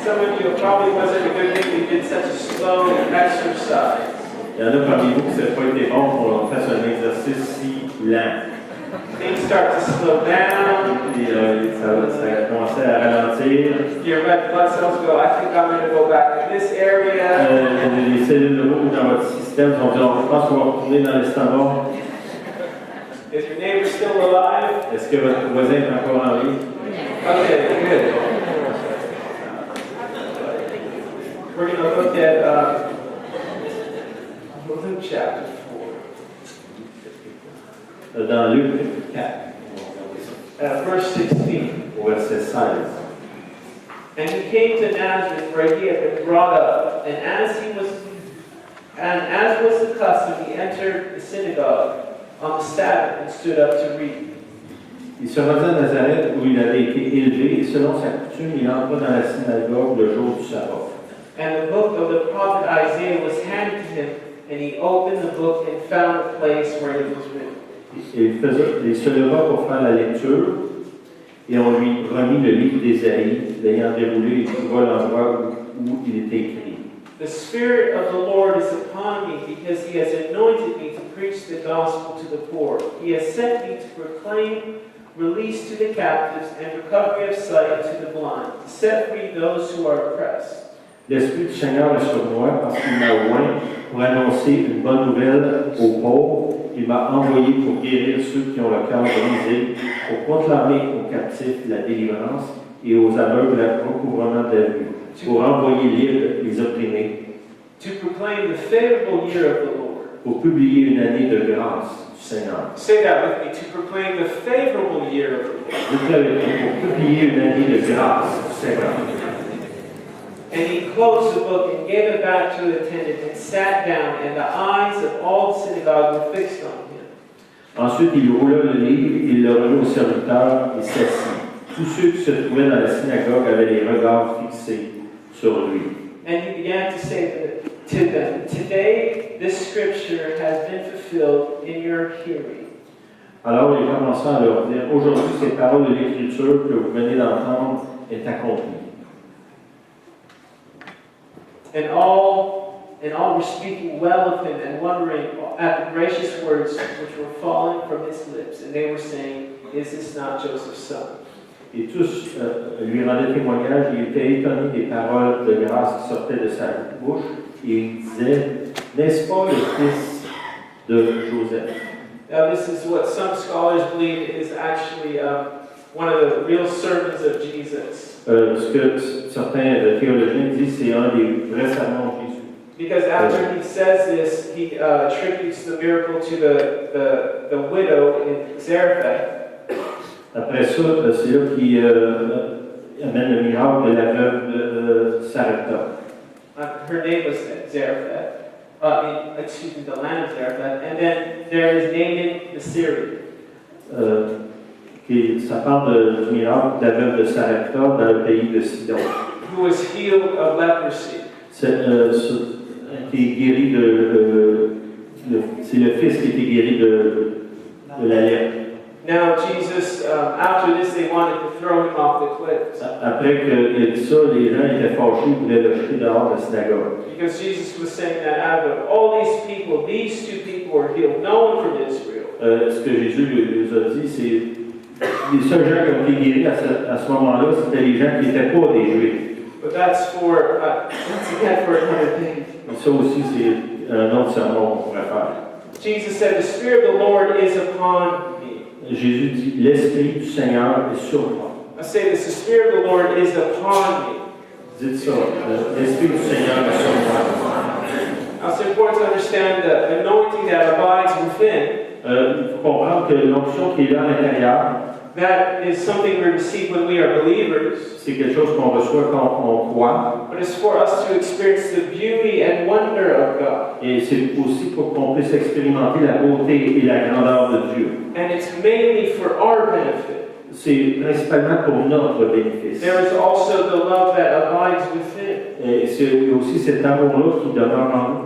Some of you probably wasn't a good thing we did such a slow exercise. Il y en a parmi vous qui ça n'a pas été bon pour qu'on fasse un exercice si lent. Things start to slow down. Puis ça a commencé à ralentir. Your red blood cells go, I think I'm going to go back in this area. Les cellules rouges dans votre système vont dire, je pense qu'on va retourner dans l'estomac. Is your neighbor still alive? Est-ce que votre voisin est encore en vie? Okay, good. We're going to look at Luke chapter 4. Dans Luc 4, Verse 16. au verset 16. And he came to Nazareth where he had been brought up, and as was the custom, he entered the synagogue on the Sabbath and stood up to read. Il se rendit à Nazareth où il avait été élevé et selon sa coutume, il entra dans la synagogue le jour du sabbat. And the book of the prophet Isaiah was handed to him, and he opened the book and found the place where it was written. Il se leva pour faire la lecture et on lui remit le livre d'Ésaïe, l'ayant déroulé, il trouva l'endroit où il était écrit. The Spirit of the Lord is upon me because he has anointed me to preach the gospel to the poor. He has sent me to proclaim release to the captives and recovery of sight to the blind, to set free those who are oppressed. L'Esprit du Seigneur est sur moi parce qu'il m'a oint pour annoncer une bonne nouvelle aux pauvres. Il m'a envoyé pour guérir ceux qui ont le cœur brisé, pour proclamer aux captifs la délivrance et aux aveugles le recouvrement de la vue, pour envoyer libres les opprimés, To proclaim the favorable year of the Lord. pour publier une année de grâce du Seigneur. Say that with me. To proclaim the favorable year of the Lord. Dites-le avec nous, pour publier une année de grâce du Seigneur. And he closed the book and gave it back to the attendant and sat down, and the eyes of all the synagogue were fixed on him. Ensuite, il roula le livre, il le remit au serviteur et s'assit. Tous ceux qui se trouvaient dans la synagogue avaient les regards fixés sur lui. And he began to say to them, "Today this scripture has been fulfilled in your hearing." Alors il commença à leur dire, aujourd'hui, ces paroles de l'Écriture que vous venez d'entendre est accomplie. And all were speaking well of him and wondering at the gracious words which were falling from his lips. And they were saying, "Is this not Joseph's son?" Et tous lui rendaient témoignage, il était étonné des paroles de grâce qui sortaient de sa bouche, et il disait, n'est-ce pas le fils de Joseph? Now this is what some scholars believe is actually one of the real sermons of Jesus. Ce que certains théologiens disent, c'est un des vrais sermons de Jésus. Because after he says this, he attributes the miracle to the widow in Zarephath. Après ça, c'est là qu'il amène le miracle de la veuve de Sarepta. Her name was Zarephath. The land of Zarephath. And then there is Naaman the Syrian. Ça parle du miracle de la veuve de Sarepta dans le pays de Sidon. Who was healed of leprosy. Qui est guéri c'est le fils qui était guéri de la lèpre. Now Jesus, after this, they wanted to throw him off the cliffs. Après qu'il a dit ça, les gens étaient fâchés, ils voulaient le jeter dehors de la synagogue. Because Jesus was saying that out of all these people, these two people were healed. No one from Israel. Ce que Jésus lui a dit, c'est les seuls gens qui ont été guéris à ce moment-là, c'était les gens qui n'étaient pas des Juifs. But that's again for another thing. Et ça aussi, c'est un autre sermon qu'on pourrait faire. Jesus said, "The Spirit of the Lord is upon me." Jésus dit, l'Esprit du Seigneur est sur moi. I say this, the Spirit of the Lord is upon me. Dites ça, l'Esprit du Seigneur est sur moi. Now it's important to understand the anointing that abides within. Il faut comprendre que l'onction qui est là à l'intérieur, that is something we receive when we are believers. C'est quelque chose qu'on reçoit quand on croit. But it's for us to experience the beauty and wonder of God. Et c'est aussi pour qu'on puisse expérimenter la beauté et la grandeur de Dieu. And it's mainly for our benefit. C'est principalement pour notre bénéfice. There is also the love that abides within. Et c'est aussi cet amour-là qui demeure en nous.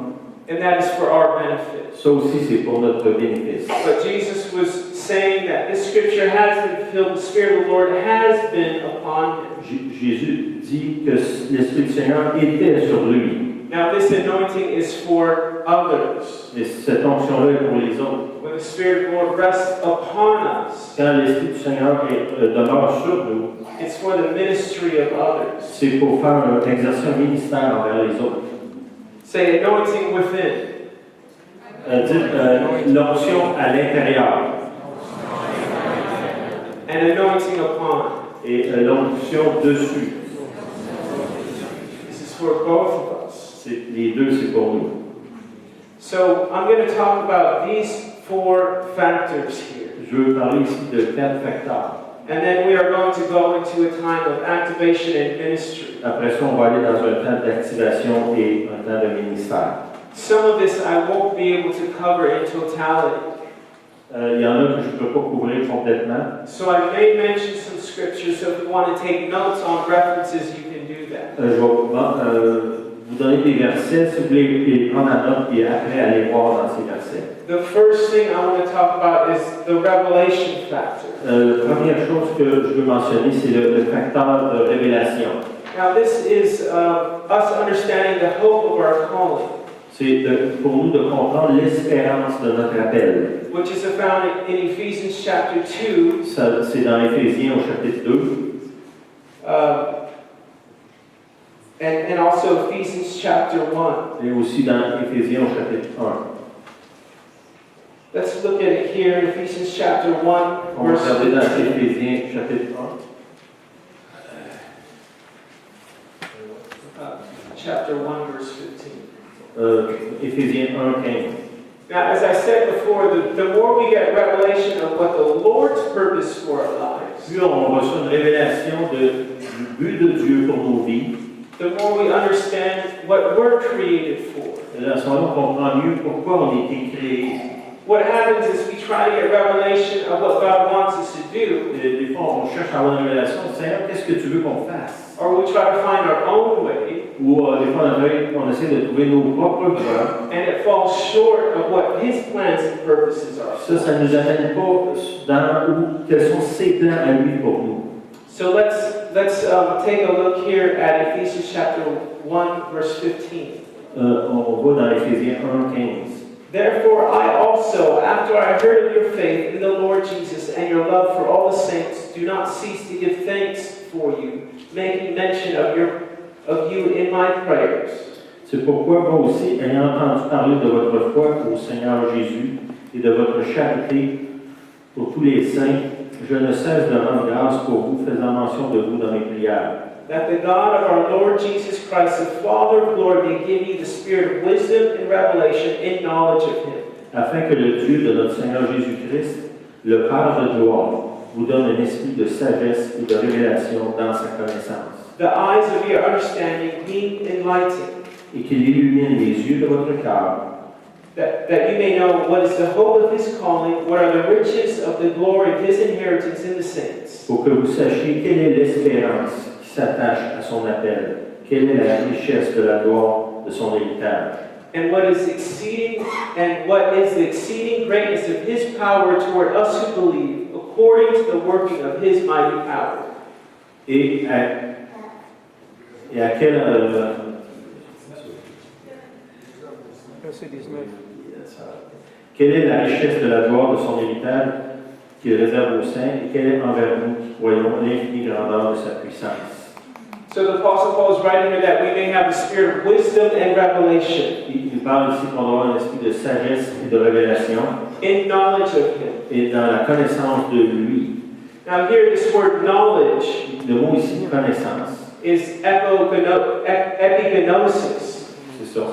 And that is for our benefit. Ça aussi, c'est pour notre bénéfice. But Jesus was saying that this scripture has been fulfilled. The Spirit of the Lord has been upon him. Jésus dit que l'Esprit du Seigneur était sur lui. Now this anointing is for others. Et cette onction-là est pour les autres. When the Spirit of the Lord rests upon us, Quand l'Esprit du Seigneur demeure sur nous, it's for the ministry of others. c'est pour faire exercer un ministère envers les autres. Say anointing within. Dites l'onction à l'intérieur. And anointing upon. Et l'onction dessus. This is for both of us. Les deux, c'est pour nous. So I'm going to talk about these 4 factors here. Je veux parler ici de 4 facteurs. And then we are going to go into a time of activation and ministry. Après ça, on va aller dans un temps d'activation et un temps de ministère. Some of this I won't be able to cover in totality. Il y en a que je ne peux pas couvrir complètement. So I may mention some scriptures, so if you want to take notes on references, you can do that. Je vais vous donner des versets, si vous voulez les prendre en note et après aller voir dans ces versets. The first thing I want to talk about is the revelation factor. La première chose que je veux mentionner, c'est le facteur de révélation. Now this is us understanding the hope of our calling. C'est pour nous de comprendre l'espérance de notre appel. Which is found in Ephesians chapter 2. C'est dans Éphésiens au chapitre 2. And also Ephesians chapter 1. Et aussi dans Éphésiens au chapitre 1. Let's look at it here in Ephesians chapter 1. On va regarder dans Éphésiens chapitre 1. Chapter 1 verse 15. Éphésiens 1, 15. Now, as I said before, the more we get revelation of what the Lord's purpose for our lives, Plus on reçoit une révélation du but de Dieu pour nos vies, the more we understand what we're created for. à ce moment-là, on comprend mieux pourquoi on a été créé. what happens is we try to get revelation of what God wants us to do, Et des fois, on cherche à avoir une révélation. Seigneur, qu'est-ce que tu veux qu'on fasse? or we try to find our own way, Ou des fois, on essaie de trouver nos propres voies. and it falls short of what His plans and purposes are. Ça ne nous amène pas dans quels sont ses plans à lui pour nous. So let's take a look here at Ephesians chapter 1, verse 15. On va dans Éphésiens 1:15. Therefore, I also, after I heard of your faith in the Lord Jesus and your love for all the saints, do not cease to give thanks for you, making mention of you in my prayers. C'est pourquoi moi aussi, ayant entendu parler de votre foi au Seigneur Jésus et de votre charité pour tous les saints, je ne cesse de rendre grâce pour vous, faisant mention de vous dans mes prières. That the God of our Lord Jesus Christ, the Father of glory, may give you the spirit of wisdom and revelation in knowledge of Him. Afin que le Dieu de notre Seigneur Jésus-Christ, le Père de gloire, vous donne un esprit de sagesse et de révélation dans sa connaissance. The eyes of your understanding being enlightened, Et qu'il illumine les yeux de votre cœur, that you may know what is the hope of His calling, what are the riches of the glory of His inheritance in the saints. pour que vous sachiez quelle est l'espérance qui s'attache à son appel, quelle est la richesse de la gloire de son héritage, And what is the exceeding greatness of His power toward us who believe, according to the working of His mighty power. et à quelle quelle est la richesse de la gloire de son héritage qu'il réserve aux saints et quelle est envers nous qui croyons l'infinie grandeur de sa puissance. So the Apostle Paul is writing here that we may have the spirit of wisdom and revelation Il parle ici qu'on doit avoir un esprit de sagesse et de révélation in knowledge of Him. et dans la connaissance de lui. Now here this word knowledge Le mot ici, connaissance, is epignosis. c'est ça.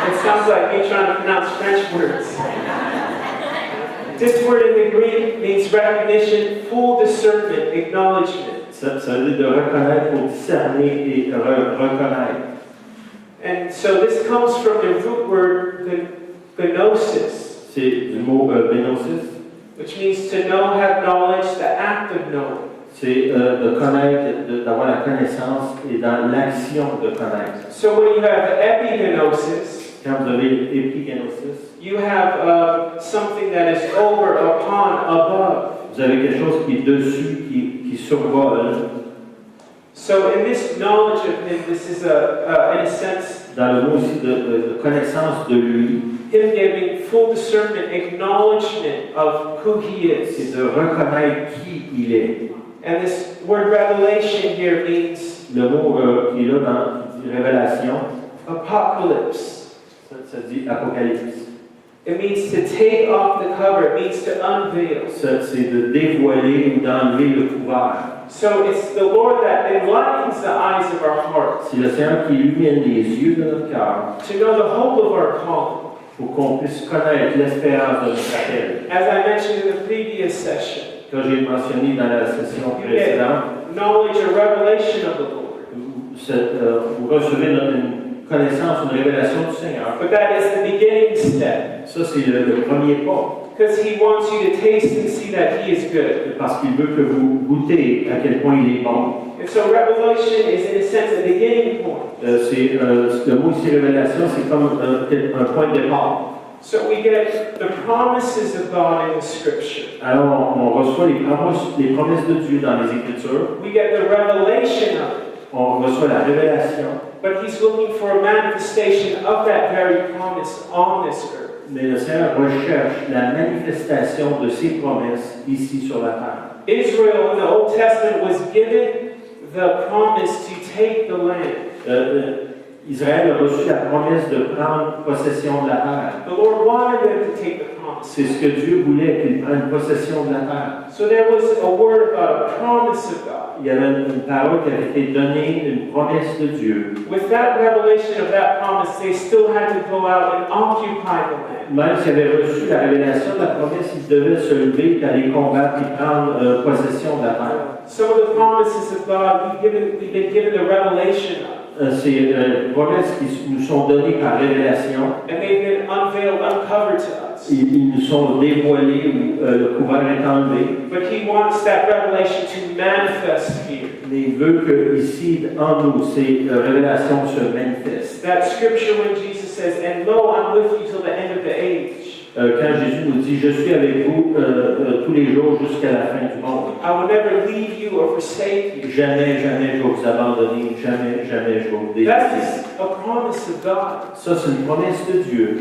It sounds like me trying to pronounce French words. This word in the Greek means recognition, full discernment, acknowledgement. Ça veut dire de reconnaître pour discerner et reconnaître. And so this comes from the root word gnosis, C'est du mot bénosis. which means to know, have knowledge, the act of knowing. C'est de connaître, d'avoir la connaissance et dans l'action de connaître. So when you have epignosis, Quand vous avez épignosis, you have something that is over, upon, above. vous avez quelque chose qui est dessus, qui survole. So in this knowledge of Him, this is in a sense, Dans le mot aussi de connaissance de lui, Him giving full discernment, acknowledgement of who He c'est is. de reconnaître qui il est. And this word revelation here means Le mot qui est là qui dit révélation, apocalypse. ça dit apocalypse. It means to take off the cover. It means to unveil. C'est de dévoiler ou d'enlever le couvert. So it's the Lord that enlightens the eyes of our hearts C'est le Seigneur qui illumine les yeux de notre cœur to know the hope of our calling. pour qu'on puisse connaître l'espérance de notre appel. As I mentioned in the previous session, Comme j'ai mentionné dans la session you get précédente, knowledge or revelation of the Lord. vous recevez une connaissance, une révélation du Seigneur. But that is the beginning step. Ça, c'est le premier pas. Because He wants you to taste and see that He is good. Parce qu'il veut que vous goûtez à quel point il est bon. And so revelation is in a sense a beginning point. Le mot ici, révélation, c'est comme un point de départ. So we get the promises of God in the Scripture. Alors, on reçoit les promesses de Dieu dans les Écritures. We get the revelation of it. On reçoit la révélation. But He's looking for a manifestation of that very promise on this earth. Mais le Seigneur recherche la manifestation de ses promesses ici sur la terre. Israel in the Old Testament was given the promise to take the land. Israël a reçu la promesse de prendre possession de la terre. The Lord wanted them to take the promise. C'est ce que Dieu voulait, qu'il prenne possession de la terre. So there was a word about a promise of God. Il y avait une parole qui avait été donnée, une promesse de Dieu. With that revelation of that promise, they still had to go out and occupy the land. Même s'ils avaient reçu la révélation de la promesse, ils devaient se lever et aller combattre et prendre possession de la terre. Some of the promises of God we've been given the revelation of. ces promesses qui nous sont données par révélation. And they've been unveiled, uncovered to us. Ils nous sont dévoilés où le couvert est enlevé. But He wants that revelation to manifest here. Mais il veut que ici, en nous, ces révélations se manifestent. That scripture when Jesus says, "And lo, I'm with you till the end of the age." Quand Jésus nous dit, je suis avec vous tous les jours jusqu'à la fin du monde. I will never leave you or forsake you. Jamais, jamais je vais vous abandonner, jamais, jamais je vais vous That délaisser. is a promise of God. Ça, c'est une promesse de Dieu.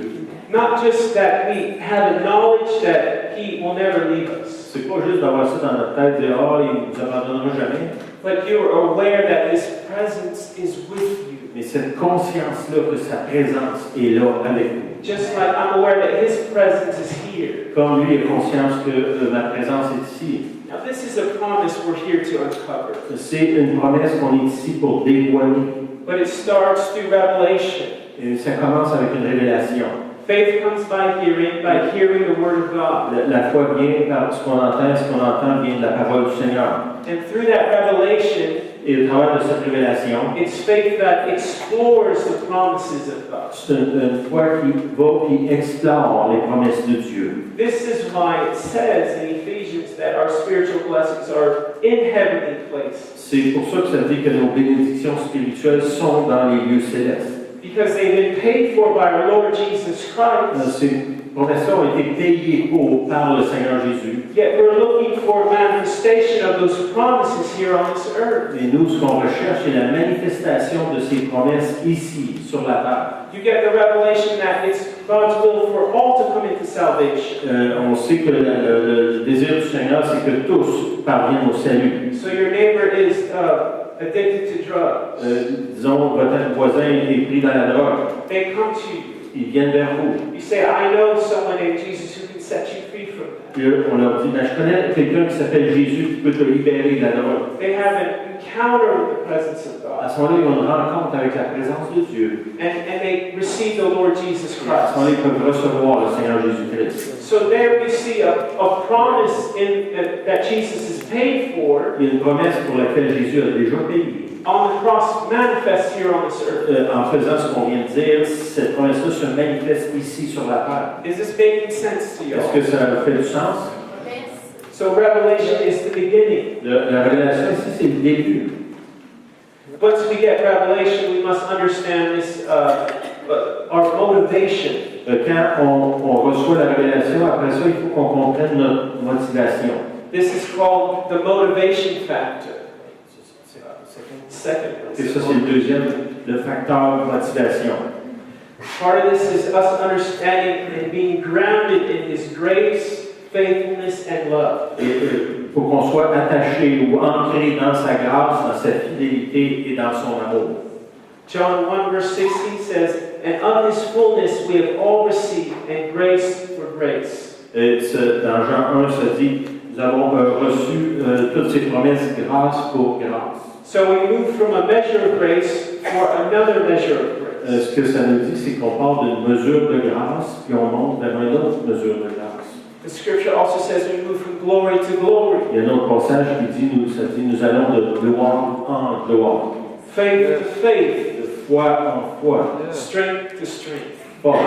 Not just that we have a knowledge that He will never leave us, C'est pas juste d'avoir ça dans notre tête, dire, il ne nous abandonnera jamais. but you are aware that His presence is with you. Mais cette conscience-là que sa présence est là avec nous. Just like I'm aware that His presence is here. Comme lui est conscience que ma présence est ici. Now this is a promise we're here to uncover. C'est une promesse qu'on est ici pour dévoiler. But it starts through revelation. Et ça commence avec une révélation. Faith comes by hearing the Word of God. La foi vient par ce qu'on entend vient de la parole du Seigneur. And through that revelation, Et au travers de cette révélation, it's faith that explores the promises of God. c'est une foi qui explore les promesses de Dieu. This is why it says in Ephesians that our spiritual blessings are in heavenly places. C'est pour ça que ça dit que nos bénédictions spirituelles sont dans les lieux célestes. Because they've been paid for by our Lord Jesus Christ. Ces promesses-là ont été payées par le Seigneur Jésus. Yet we're looking for a manifestation of those promises here on this earth. Et nous, ce qu'on recherche, c'est la manifestation de ces promesses ici, sur la terre. You get the revelation that it's God's will for all to come into salvation. On sait que le désir du Seigneur, c'est que tous parviennent au salut. So your neighbor is addicted to drugs. Disons, votre voisin est pris dans la drogue. They come to you. Ils viennent vers vous. You say, I know someone named Jesus who can set you free from that. Puis on leur dit, je connais quelqu'un qui s'appelle Jésus qui peut te libérer de la drogue. They have an encounter with the presence of À God. ce moment-là, ils ont une rencontre avec la présence de Dieu. And they receive the Lord Jesus À ce moment-là, Christ. ils peuvent recevoir le Seigneur Jésus-Christ. So there we see a promise that Jesus is paid for Il y a une promesse pour laquelle Jésus a déjà payé. on the cross manifest here on this earth. En faisant ce qu'on vient de dire, cette promesse-là se manifeste ici sur la terre. Is this making sense to you? Est-ce que ça fait du sens? So Revelation is the beginning. La révélation ici, c'est le début. Once we get Revelation, we must understand this, our motivation. Quand on reçoit la révélation, après ça, il faut qu'on comprenne notre motivation. This is called the motivation factor. Second. Et ça, c'est le deuxième, le facteur de motivation. Part of this is us understanding and being grounded in His grace, faithfulness, and love. Et pour qu'on soit attaché ou ancré dans sa grâce, dans sa fidélité et dans son amour. John 1 verse 16 says, "And of His fullness we have all received, and grace for grace." Et dans Jean 1, ça dit, nous avons reçu toutes ces promesses grâce pour grâce. So we move from a measure of grace for another measure of grace. Ce que ça nous dit, c'est qu'on part d'une mesure de grâce, puis on monte vers une autre mesure de grâce. The scripture also says we move from glory to glory. Il y a un autre passage qui dit, nous allons de gloire en gloire. Faith to faith. De foi en foi. Strength to strength. Force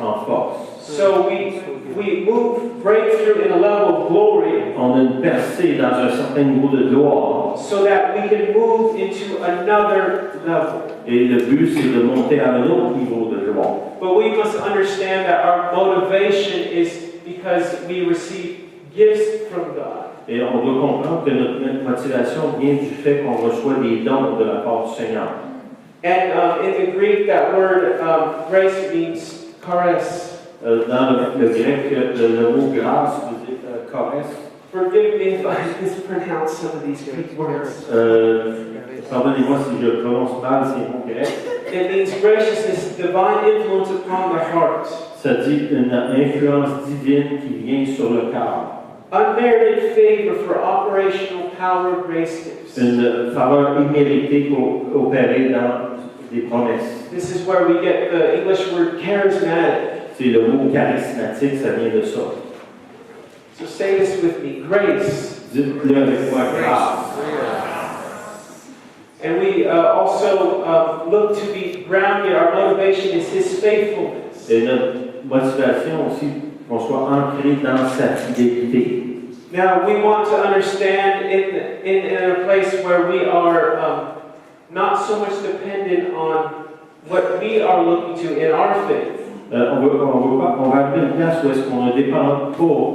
en force. So we move, break through in a level of glory On a une percée dans un certain niveau de gloire. so that we can move into another level. Et le but, c'est de monter à un autre niveau de gloire. But we must understand that our motivation is because we receive gifts from God. Et on doit comprendre que notre motivation vient du fait qu'on reçoit des dons de la part du Seigneur. And in the Greek, that word grace means charis. Dans le grec, le mot grâce veut dire charis. Forgive me if I mispronounce some of these Greek words. Pardonnez-moi si je prononce mal ces mots grecs. It means graciousness, divine influence upon the heart. Ça dit une influence divine qui vient sur le cœur. Unmerited favor for operational power grace gifts. Une faveur imméritée pour opérer dans des promesses. This is where we get the English word charismatic. C'est le mot charismatique, ça vient de ça. So say this with me, grace. Dites-le avec moi, grâce. And we also look to be grounded. Our motivation is His faithfulness. Et notre motivation aussi, qu'on soit ancré dans sa fidélité. Now, we want to understand in a place where we are not so much dependent on what we are looking to in our faith. On va arriver à une place où est-ce qu'on ne dépend pas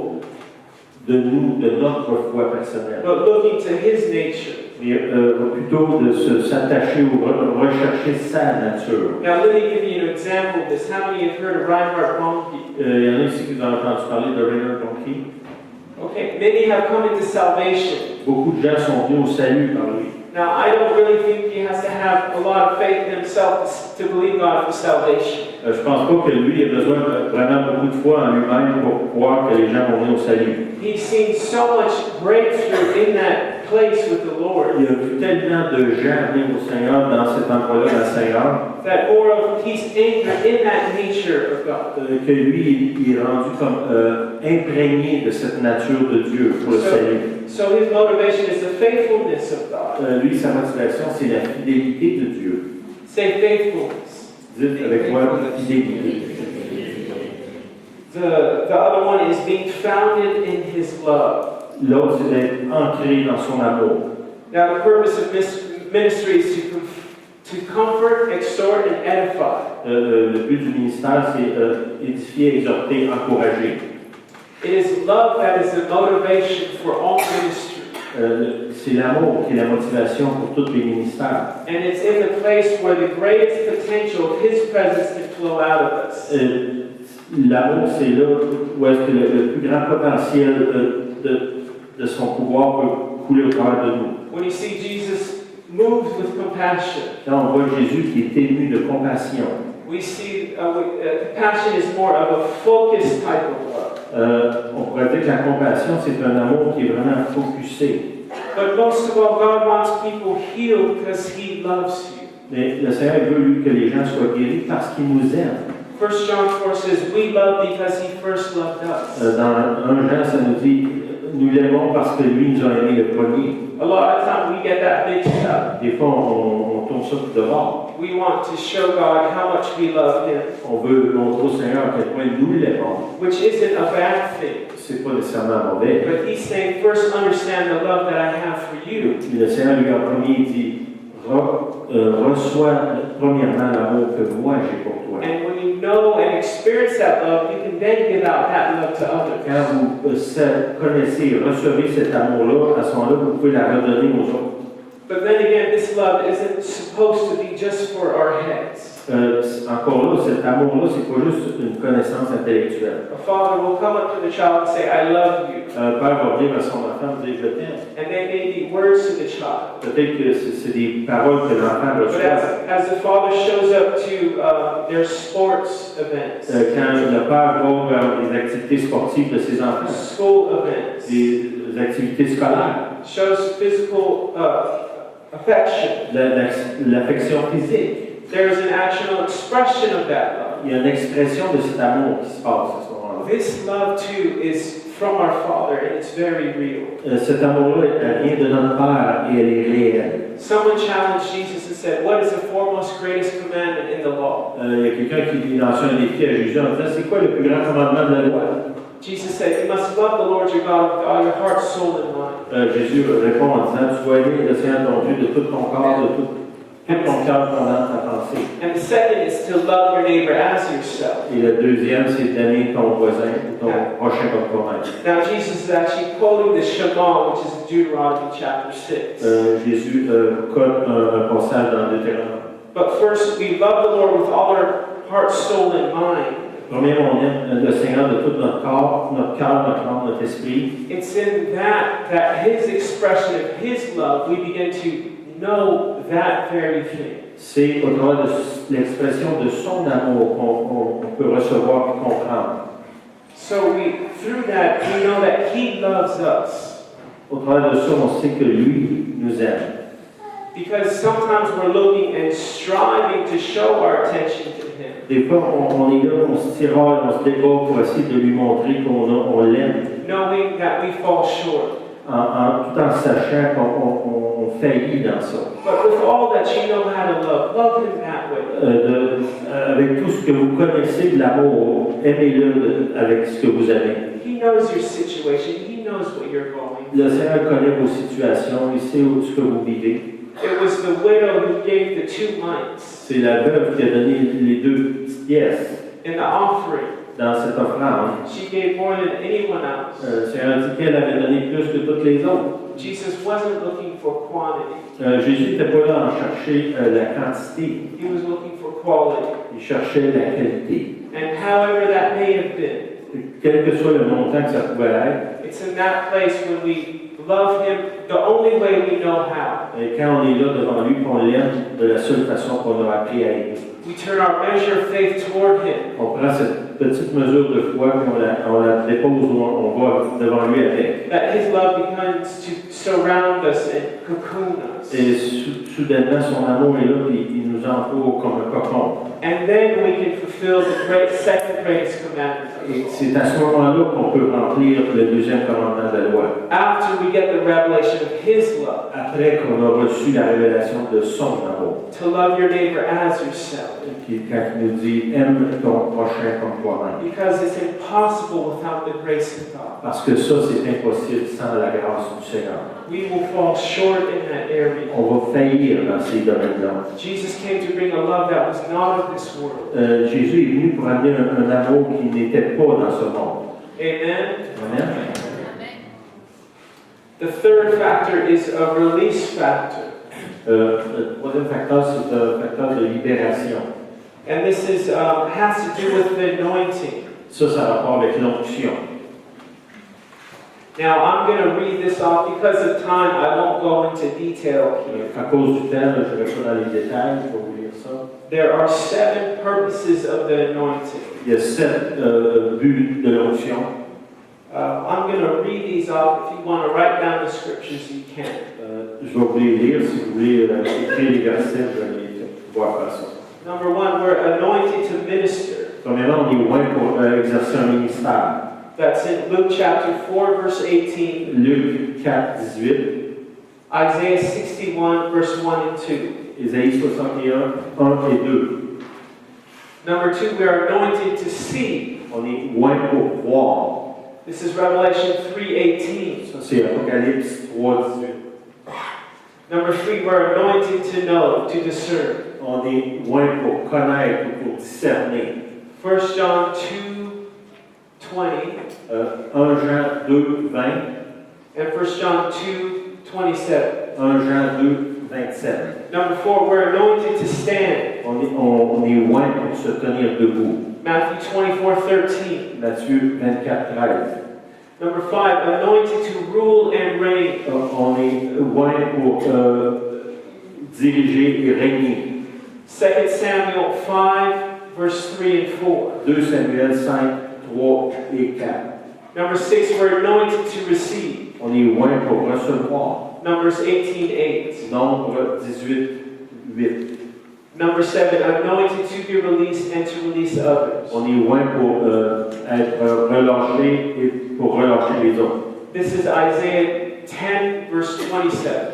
de nous, de notre foi personnelle. But looking to His nature. Mais plutôt de s'attacher ou rechercher sa nature. Now, let me give you an example of this. How many have heard of Reinhard Bonnke? Il y en a ici qui ont entendu parler de Reinhard Bonnke. Okay, many have come into salvation. Beaucoup de gens sont venus au salut par lui. Now, I don't really think he has to have a lot of faith in himself to believe God for salvation. Je pense pas que lui ait besoin de vraiment beaucoup de foi en lui-même pour croire que les gens vont venir au salut. He's seen so much breakthrough in that place with the Lord. Il y a vu tellement de gens venir au Seigneur dans cet endroit-là, dans le Seigneur, That he's anchored in that nature of God. que lui, il est rendu comme imprégné de cette nature de Dieu pour le salut. So his motivation is the faithfulness of God. Lui, sa motivation, c'est la fidélité de Dieu. Say faithfulness. Dites avec moi, fidélité. The other one is being founded in His love. L'autre, c'est d'être ancré dans son amour. Now, the purpose of ministry is to comfort, exhort, and edify. Le but du ministère, c'est édifier, exhorter, encourager. It is love that is the motivation for all ministry. C'est l'amour qui est la motivation pour tous les ministères. And it's in the place where the greatest potential of His presence can flow out of us. L'amour, c'est là où est-ce que le plus grand potentiel de son pouvoir peut couler au travers de nous. When you see Jesus moved with compassion, Là, on voit Jésus qui est ému de compassion. we see compassion is more of a focused type of love. On pourrait dire que la compassion, c'est un amour qui est vraiment focusé. But most of all, God wants people healed because He loves you. Mais le Seigneur veut lui, que les gens soient guéris parce qu'il nous aime. 1 John 4 says, we love because He first loved us. Dans 1 Jean, ça nous dit, nous l'aimons parce que lui nous a aimés le premier. A lot of times we get that mixed up. Des fois, on tourne ça de bord. We want to show God how much we love Him, On veut montrer au Seigneur à quel point nous l'aimons. which isn't a bad thing. C'est pas nécessairement mauvais. But He's saying, first understand the love that I have for you. Mais le Seigneur, lui, en premier, il dit, reçois premièrement l'amour que moi j'ai pour toi. And when you know and experience that love, you can then give out that love to others. Quand vous connaissez et recevez cet amour-là, à ce moment-là, vous pouvez la redonner aux autres. But then again, this love isn't supposed to be just for our heads. Encore là, cet amour-là, c'est pas juste une connaissance intellectuelle. A father will come up to the child and say, I love you. Un père va venir à son enfant et dire, je t'aime. And they may be words to the child. Peut-être que c'est des paroles que l'enfant But reçoit. as the father shows up to their sports events, Quand le père va vers les activités sportives de ses enfants, school events, des activités scolaires, shows physical affection, l'affection physique, there is an actual expression of that love. il y a une expression de cet amour qui se passe à ce moment-là. This love too is from our Father, and it's very real. Cet amour-là, elle vient de notre Père et elle est réelle. Someone challenged Jesus and said, what is the foremost greatest commandment in the law? Il y a quelqu'un qui lançait un défi à Jésus en disant, c'est quoi le plus grand commandement de la loi? Jesus said, you must love the Lord your God with all your heart, soul, and mind. Jésus répond en disant, tu dois aimer le Seigneur ton Dieu de tout ton corps, de tout ton cœur, ton âme, ta pensée. And the second is to love your neighbor as yourself. Et le deuxième, c'est d'aimer ton voisin ou ton prochain comme toi-même. Now Jesus is actually quoting the Shema, which is in Deuteronomy chapter 6. Jésus cote un passage dans Deutéronome. But first, we love the Lord with all our heart, soul, and mind. Premièrement, on aime le Seigneur de tout notre corps, notre âme, notre esprit. It's in that His expression of His love, we begin to know that very thing. C'est au travers de l'expression de son amour qu'on peut recevoir et comprendre. So through that, we know that He loves us. Au travers de ça, on sait que lui nous aime. Because sometimes we're looking and striving to show our attention to Him. Des fois, on est là, on se tiraille, on se débat pour essayer de lui montrer qu'on l'aime. Knowing that we fall short. tout en sachant qu'on faillit dans ça. But with all that you know how to love him that way. Avec tout ce que vous connaissez de l'amour, aimez-le avec ce que vous avez. He knows your situation. He knows what you're going Le through. Seigneur connaît vos situations, il sait ce que vous vivez. It was the widow who gave the 2 mites C'est la veuve qui a donné les 2 petites pièces in the offering. dans cette offrande. She gave more than anyone else. Le Seigneur dit qu'elle avait donné plus que toutes les autres. Jesus wasn't looking for quantity. Jésus n'était pas là à chercher la quantité, He was looking for quality. il cherchait la qualité. And however that may have been, Quel que soit le montant que ça pouvait être, it's in that place when we love him the only way we know how. et quand on est là devant lui, qu'on l'aime de la seule façon qu'on a appris à aimer. We turn our measure of faith toward him. On prend cette petite mesure de foi, puis on la dépose où on va devant lui avec. That his love begins to surround us and cocoon us. Et soudainement, son amour est là, puis il nous entoure comme un cocon. And then we can fulfill the second greatest commandment. Et c'est à ce moment-là qu'on peut remplir le 2e commandement de la loi. After we get the revelation of his love, Après qu'on a reçu la révélation de son amour. to love your neighbor as yourself. Puis quand il nous dit « aime ton prochain comme toi-même ». Because it's impossible without the grace of God. Parce que ça, c'est impossible sans la grâce du Seigneur. We will fall short in that area. On va faillir dans ces domaines-là. Jesus came to bring a love that was not of this world. Jésus est venu pour amener un amour qui n'était pas dans ce monde. Amen. Amen. The third factor is a release factor. Le 3e facteur, c'est un facteur de libération. And this is has to do with the anointing. Ça a rapport avec l'onction. Now, I'm going to read this off because of time. I won't go into detail here. À cause du temps, je ne vais pas dans les détails, je vais vous lire ça. There are 7 purposes of the anointing. Il y a 7 buts de l'onction. I'm going to read these off. If you want to write down the scriptures, you can. Je vais vous les lire. Si vous voulez écrire les versets, je vais les voir faire ça. Number 1, we're anointed to minister. Premièrement, on est loin pour exercer un ministère. That's in Luke chapter 4, verse 18. Luc 4, 18. Isaiah 61, verse 1 and 2. Ésaïe 61, 1 et 2. Number 2, we are anointed to see. On est loin pour voir. This is Revelation 3:18. Ça, c'est Apocalypse 3, 18. Number 3, we're anointed to know, to discern. On est loin pour connaître ou pour discerner. 1 John 2:20 1 Jean 2, 20. and 1 John 2:27. 1 Jean 2, 27. Number 4, we're anointed to stand. On est loin pour se tenir debout. Matthew 24:13. Matthieu 24, 13. Number 5, anointed to rule and reign. On est loin pour diriger et régner. 2 Samuel 5, verse 3 and 4. 2 Samuel 5, 3 et 4. Number 6, we're anointed to receive. On est loin pour recevoir. Numbers 18:8. Nombre 18, 8. Number 7, anointed to be released and to release others. On est loin pour être relâché et pour relâcher les autres. This is Isaiah 10, verse 27.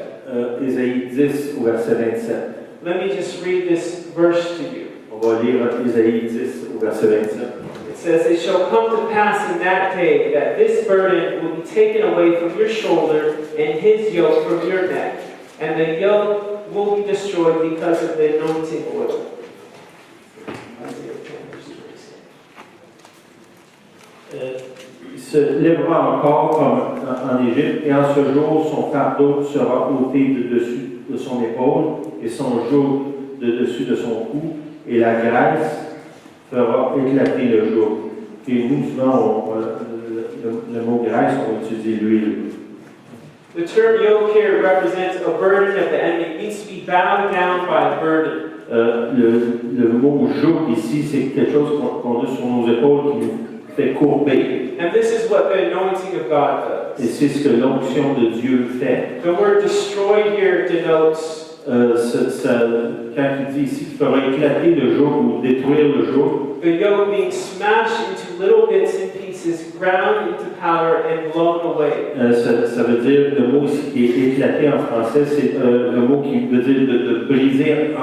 Ésaïe 10 au verset 27. Let me just read this verse to you. On va lire Ésaïe 10 au verset 27. It says, "It shall come to pass in that day that this burden will be taken away from your shoulder and his yoke from your neck, and the yoke will be destroyed because of the anointing oil." Isaiah 10, verse 27. Il se lèvera encore comme en Égypte, et en ce jour, son fardeau sera ôté de dessus de son épaule, et son joug de dessus de son cou, et la graisse fera éclater le joug. Et nous, souvent, le mot graisse, on utilise l'huile. The term yoke here represents a burden of the enemy. It means to be bowed down by a burden. Le mot joug ici, c'est quelque chose qu'on a sur nos épaules qui nous fait courber. And this is what the anointing of God does. Et c'est ce que l'onction de Dieu fait. The word destroyed here denotes Quand il dit ici qu'il fera éclater le joug ou détruire le joug, the yoke being smashed into little bits and pieces pieces, ground into powder and blown away. Ça veut dire, le mot ici qui est éclaté en français, c'est le mot qui veut dire de briser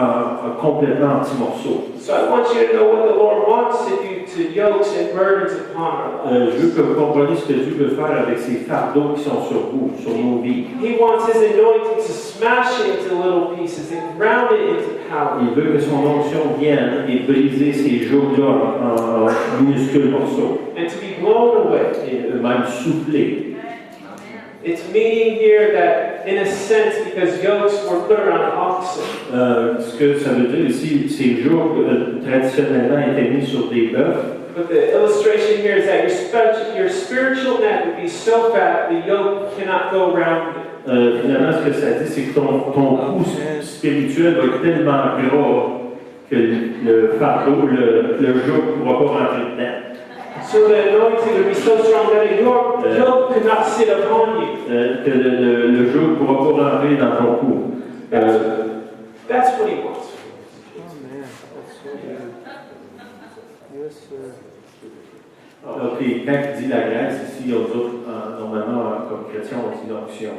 complètement en petits morceaux. So I want you to know what the Lord wants to do to yokes and burdens upon our lives. Je veux que vous compreniez ce que Dieu veut faire avec ces fardeaux qui sont sur vous, sur nos vies. He wants His anointing to smash it into little pieces and ground it into powder. Il veut que son onction vienne et briser ces jours-là en minuscules morceaux. And to be blown away. Et même souffler. It's meaning here that, in a sense, because yokes were put around oxen. Ce que ça veut dire ici, ces jours traditionnellement étaient mis sur des bœufs. But the illustration here is that your spiritual neck would be so fat the yoke cannot go around it. Finalement, ce que ça dit, c'est que ton cou spirituel va être tellement gras que le fardeau, le joug ne pourra pas rentrer dedans. So the anointing would be so strong that the yoke could not sit upon you. Que le joug ne pourra pas rentrer dans ton cou. That's what He wants. Ok, quand il dit la grâce, ici, normalement, comme chrétien, on dit l'onction.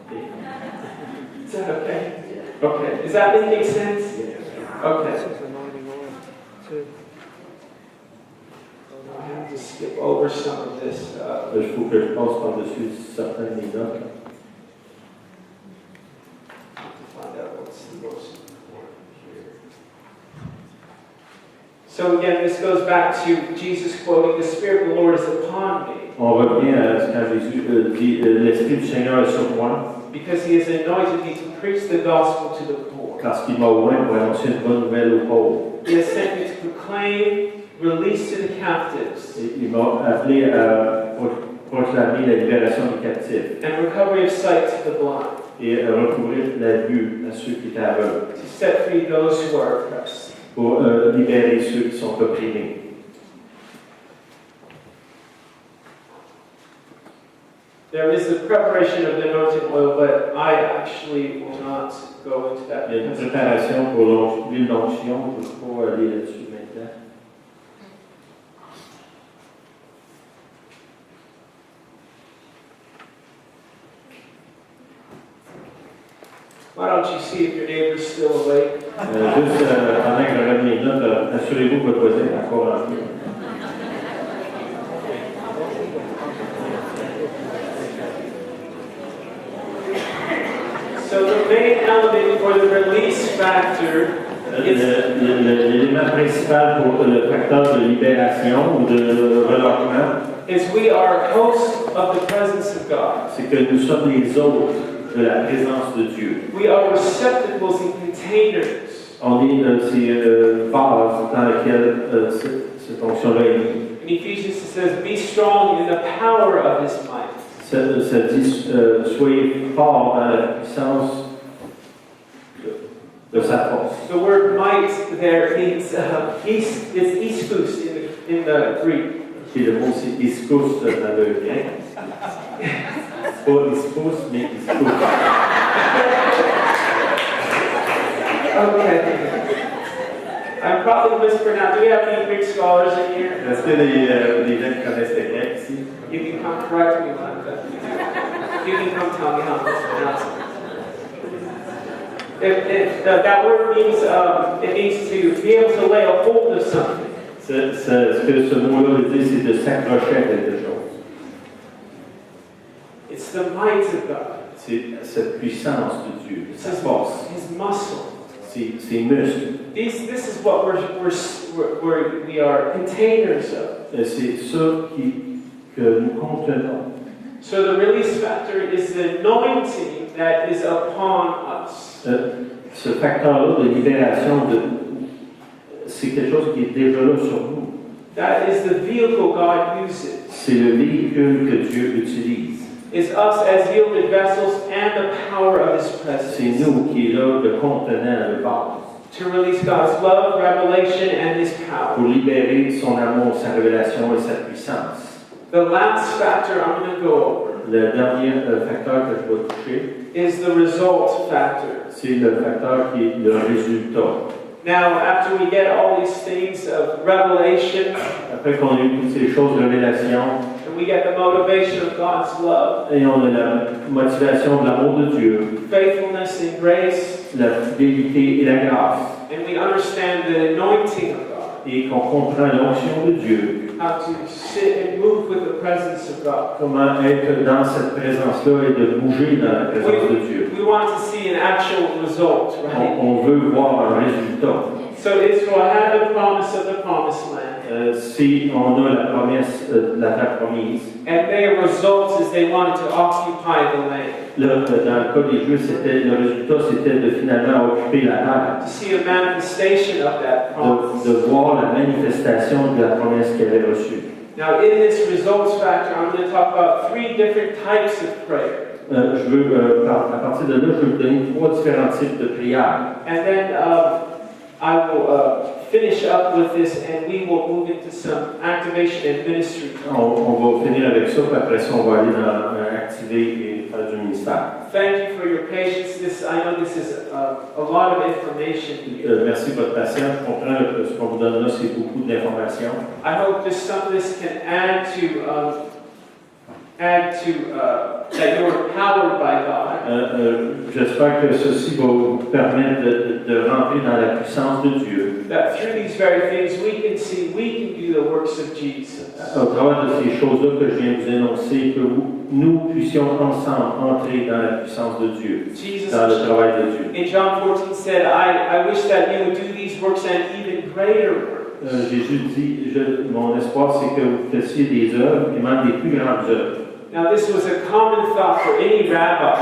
Okay. Is that okay? Okay. Is that making sense? Okay. I have to skip over some of this. Il faut que je passe par-dessus certaines des notes. To find out what's the most important here. So again, this goes back to Jesus quoting, "The Spirit of the Lord is upon me." On revient à quand Jésus dit l'Esprit du Seigneur est sur moi. Because He has anointed me to preach the gospel to the poor. Parce qu'il m'a oint pour annoncer une bonne nouvelle aux pauvres. He has sent me to proclaim release to the captives. Il m'a appelé à proclamer la libération des captifs. And recovery of sight to the blind. Et à recouvrir la vue à ceux qui étaient aveugles. To set free those who are oppressed. Pour libérer ceux qui sont opprimés. There is the preparation of the anointing oil, but I actually will not go into that. Il y a une préparation pour l'huile d'onction, je ne peux pas aller là-dessus maintenant. Why don't you see if your neighbor's still awake? Juste pendant que je regarde mes notes, assurez-vous que votre voisin est encore en vie. So the main element for the release factor is L'élément principal pour le facteur de libération ou de relâchement, we are hosts of the presence of God. c'est que nous sommes les hôtes de la présence de Dieu. We are receptacles and containers. On est ces vases dans lesquels cette onction-là est mise. In Ephesians it says, "Be strong in the power of His might." Ça dit, soyez forts dans la puissance de sa force. The word might there means it's ischus in the Greek. Et le mot c'est iskos dans le grec. Pas iskos, mais iskos. Okay. I'm probably mispronouncing. Do we have any Greek scholars in here? Est-ce que les gens qui connaissent le grec ici? You can come correct me on that. You can come tell me how to mispronounce it. That word means it means to be able to lay a hold of something. Ce que ce mot-là veut dire, c'est de s'accrocher à quelque chose. It's the might of God. C'est cette puissance de Dieu, sa His force, His muscle. ses muscles. This is what we are containers of. C'est ça que nous contenons. So the release factor is the anointing that is upon us. Ce facteur-là de libération, c'est quelque chose qui est déjà là sur nous. That is the vehicle God uses. C'est le véhicule que Dieu utilise. It's us as yielded vessels and the power of His presence. C'est nous qui est là, le contenant, le vase. To release God's love, revelation, and His Pour power. libérer son amour, sa révélation et sa puissance. The last factor I'm going to go over Le dernier facteur que je vais toucher, is the result factor. c'est le facteur qui est le résultat. Now, after we get all these these things of revelation, Après qu'on a eu toutes ces choses de révélation, and we get the motivation of God's love, et on a la motivation de l'amour de Dieu, faithfulness and grace, la fidélité et la grâce, and we understand the anointing of God, et qu'on comprend l'onction de Dieu, how to sit and move with the presence of God. comment être dans cette présence-là et de bouger dans la présence de Dieu. We want to see an actual result, right? On veut voir un résultat. So Israel had the promise of the promised land, Si on a la promesse de la terre promise, and their results is they wanted to occupy the land. là, dans le cas des Juifs, le résultat, c'était de finalement occuper la terre, To see a manifestation of that promise. de voir la manifestation de la promesse qu'elle avait reçue. Now, in this results factor, I'm going to talk about 3 different types of prayer. Je veux, à partir de là, je vais vous donner 3 différents types de prières. And then I will finish up with this, and we will move into some activation and ministry. On va finir avec ça, puis après ça, on va aller dans activer et faire du ministère. Thank you for your patience. I know this is a lot of information here. Merci de votre patience. Je comprends que ce qu'on vous donne là, c'est beaucoup d'informations. I hope that some of this can add to that you're empowered by God. J'espère que ceci va vous permettre de rentrer dans la puissance de Dieu. That through these very things we can see we can do the works of Jesus. Au travers de ces choses-là que je viens de vous énoncer, que nous puissions ensemble entrer dans la puissance de Dieu, Jesus dans le travail de Dieu. in John 14 said, I wish that you would do these works and even greater works. Jésus dit, mon espoir c'est que vous fassiez des œuvres et même des plus grandes œuvres. Now this was a common thought for any rabbi.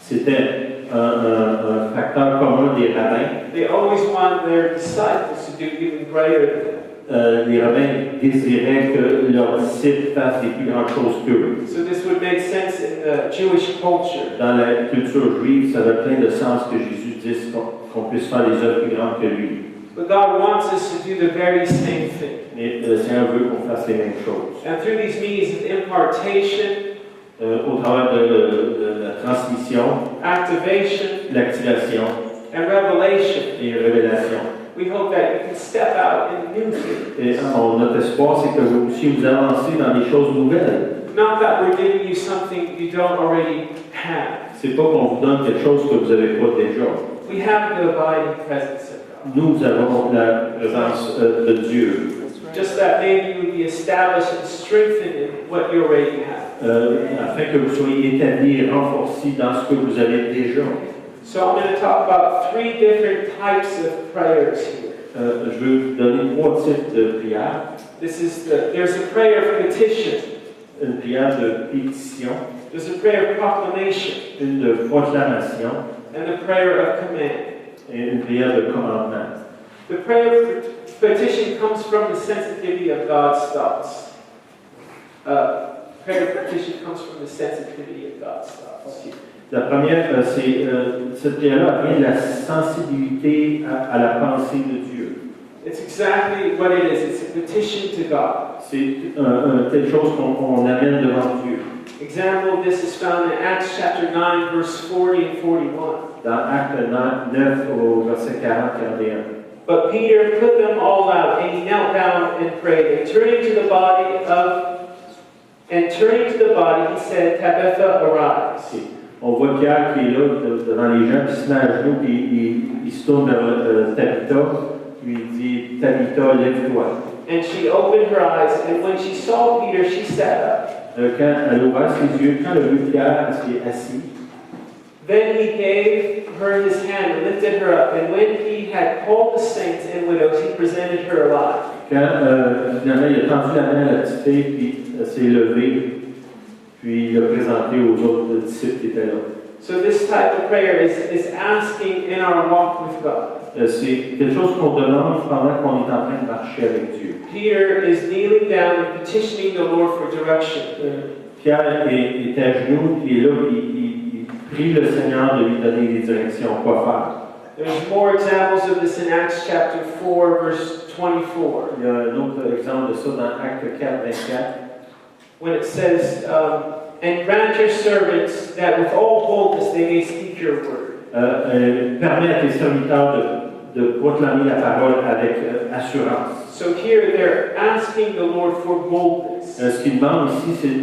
C'était un facteur commun des rabbins. They always want their disciples to do even greater than them. Les rabbins désiraient que leurs disciples fassent des plus grandes choses qu'eux. So this would make sense in the Jewish culture. Dans la culture juive, ça avait plein de sens que Jésus dise qu'on puisse faire des œuvres plus grandes que lui. But God wants us to do the very same thing. Mais le Seigneur veut qu'on fasse les mêmes choses. And through these means of impartation, Au travers de la transmission, activation, l'activation and revelation, et révélation. we hope that you can step out in new things. Et notre espoir, c'est que vous puissiez vous avancer dans des choses nouvelles. Not that we're giving you something you don't already have. C'est pas qu'on vous donne quelque chose que vous n'avez pas déjà. We have the abiding presence of God. Nous avons la présence de Dieu. Just that maybe you would be established and strengthened in what you already have. Afin que vous soyez établis et renforcés dans ce que vous avez déjà. So I'm going to talk about 3 different types of prayers here. Je vais vous donner 3 types de prières. There's a prayer of petition. Une prière de pétition, There's a prayer of proclamation. une de proclamation And a prayer of command. et une prière de commandement. The prayer of petition comes from the sensitivity of God's thoughts. Prayer of petition comes from the sensitivity of God's thoughts. La première, cette prière-là vient de la sensibilité à la pensée de Dieu. It's exactly what it is. It's a petition to God. C'est quelque chose qu'on amène devant Dieu. Example of this is found in Acts chapter 9, verse 40 and 41. Dans Acte 9 au verset 40-41. But Peter put them all out, and he knelt down and prayed. And turning to the body, he said, Tabitha, arise. On voit Pierre qui est là devant les gens, qui se met à genoux, puis il se tourne vers Tabitha, puis il dit, Tabitha, lève-toi. And she opened her eyes, and when she saw Peter, she sat up. Quand elle ouvre ses yeux, quand elle a vu Pierre, elle s'est assise. Then he gave her his hand and lifted her up, and when he had called the saints and widows, he presented her alive. Quand finalement il a tendu la main à la petite fille, puis elle s'est levée, puis il l'a présenté aux autres disciples qui étaient là. So this type of prayer is asking in our walk with God. C'est quelque chose qu'on demande pendant qu'on est en train de marcher avec Dieu. Peter is kneeling down and petitioning the Lord for direction. Pierre est à genoux, puis il est là, puis il prie le Seigneur de lui donner des directions, quoi faire. There's more examples of this in Acts chapter 4, verse 24. Il y a un autre exemple de ça dans Acte 4, 24. When it says, and grant your servants that with all boldness they may speak your word. Permets à tes serviteurs de proclamer la parole avec assurance. So here they're asking the Lord for boldness. Ce qu'il demande ici, c'est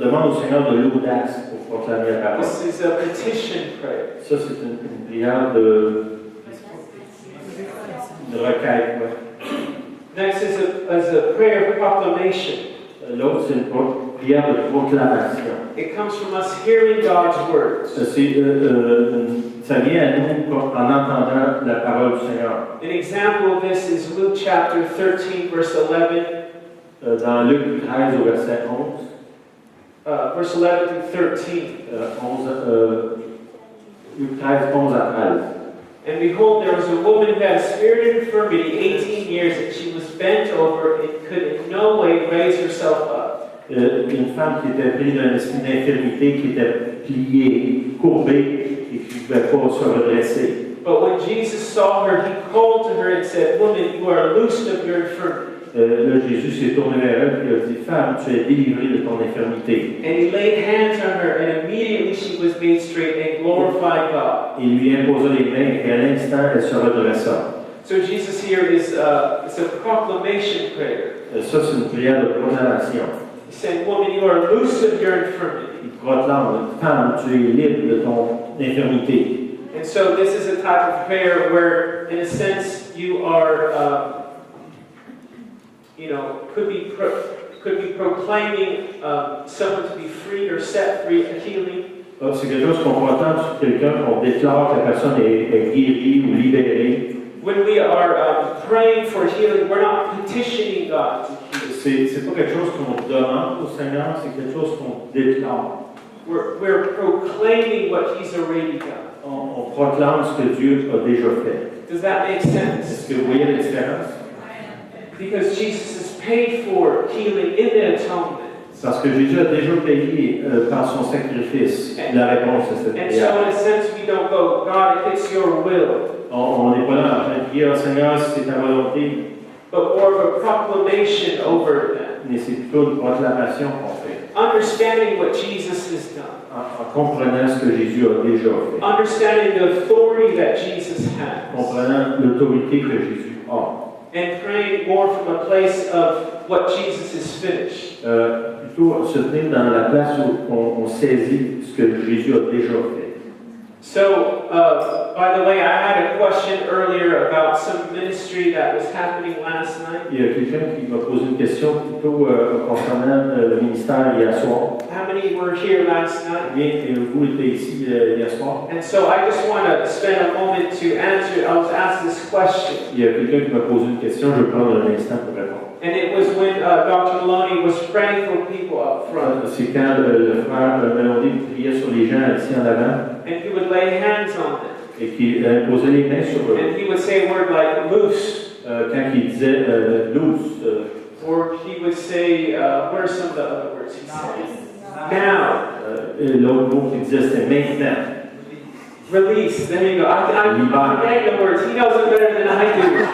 demande au Seigneur de l'audace pour proclamer la parole. This is a petition prayer. Ça, c'est une prière de requête. Ouais. Next is a prayer of proclamation. L'autre, c'est une prière de proclamation. It comes from us hearing God's words. Ça vient à nous en entendant la parole du Seigneur. An example of this is Luke chapter 13, verse 11. Dans Luc 13 au verset 11. Verse 11 through 13. Luc 13, 11 à 13. And behold, there was a woman who had a spirit of infirmity 18 years, and she was bent over and could in no way raise herself up. Une femme qui était prise d'un esprit d'infirmité, qui était pliée, courbée, et qui ne pouvait pas se redresser. But when Jesus saw her, he called to her and said, Woman, you are loosed of your infirmity. Là, Jésus s'est tourné vers elle et a dit, Femme, tu es délivrée de ton infirmité. And he laid hands on her, and immediately she was made straight and glorified God. Il lui imposa les mains et à l'instant, elle se redressa. So Jesus here is it's a proclamation prayer. Ça, c'est une prière de proclamation. He said, Woman, you are loosed of your infirmity. Il proclame, Femme, tu es libre de ton infirmité. And so this is a type of prayer where, in a sense, you are, could be proclaiming someone to be free or set free, a healing. C'est quelque chose qu'on proclame sur quelqu'un, qu'on déclare que la personne est guérie ou libérée. When we are praying for healing, we're not petitioning God to heal. C'est pas quelque chose qu'on demande au Seigneur, c'est quelque chose qu'on déclare. We're proclaiming what He's already done. On proclame ce que Dieu a déjà fait. Does that make sense? Est-ce que vous voyez la différence? Because Jesus has paid for healing in the atonement. Parce que Jésus a déjà payé par son sacrifice la réponse à cette And prière. so in a sense we don't go, God, if it's your will. On n'est pas là en train de prier, Seigneur, si c'est ta volonté. But more of a proclamation over them. Mais c'est plutôt une proclamation qu'on fait. Understanding what Jesus has done. En comprenant ce que Jésus a déjà fait. Understanding the authority that Jesus has. Comprenant l'autorité que Jésus a. And praying more from a place of what Jesus has finished. Plutôt se tenir dans la place où on saisit ce que Jésus a déjà fait. So, by the way, I had a question earlier about some ministry that was happening last night. Il y a quelqu'un qui m'a posé une question plutôt concernant le ministère hier soir. How many were here last night? Bien, et vous étiez ici hier soir. And so I just want to spend a moment to answer. I was asked this question. Il y a quelqu'un qui m'a posé une question, je vais prendre un instant pour répondre. And it was when Dr. Maloney was praying for people up front. C'est quand le frère Mélodie priait sur les gens ici en avant. And he would lay hands on them. Et qui posait les mains sur eux. And he would say a word like loose. Quand il disait loose. Or he would say, what are some of the other words he said? Now. L'autre mot qu'il disait c'était maintenant. Release. There you go. I'm forgetting the words. He knows it better than I do.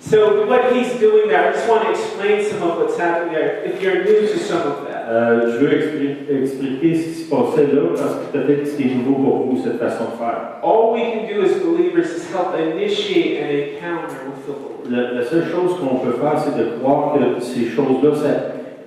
So what he's doing there, I just want to explain some of what's happening there, if you're new to some of that. Je veux expliquer ce qui se passait là, parce que peut-être que c'est nouveau pour vous, cette façon de faire. All we can do as believers is help initiate an encounter with the Lord. La seule chose qu'on peut faire, c'est de croire que ces choses-là, ça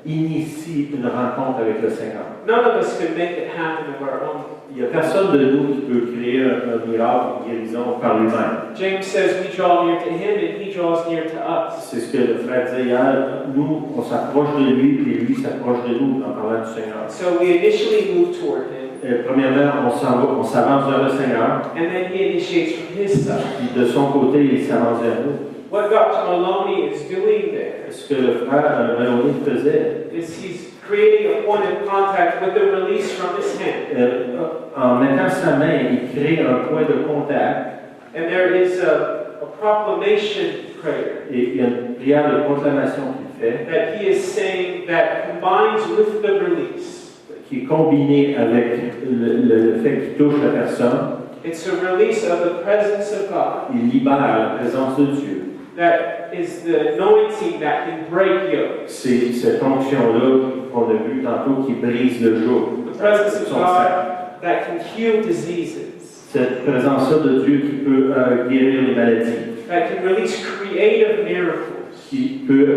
initie une rencontre avec le Seigneur. None of us can make it happen of our own. Il n'y a personne de nous qui peut créer un miracle, une guérison par lui-même. James says we draw near to him and he draws near to us. C'est ce que le frère disait hier. Nous, on s'approche de lui, puis lui s'approche de nous en parlant du Seigneur. So we initially move toward him. Premièrement, on s'avance vers le Seigneur. And then he initiates from his side. Puis de son côté, il s'avance vers nous. What Dr. Maloney is doing there Ce que le frère Mélodie faisait, is he's creating a point of contact with the release from his hand. En mettant sa main, il crée un point de contact. And there is a proclamation prayer. Et il y a une prière de proclamation qu'il fait. That he is saying that combines with the release. Qui est combiné avec le fait qu'il touche la personne. It's a release of the presence of God. Il libère la présence de Dieu. That is the anointing that can break yokes. C'est cette onction-là qu'on a vu tantôt qui brise le joug. The presence of God that can heal diseases. Cette présence-là de Dieu qui peut guérir les maladies, that can release creative miracles, qui peut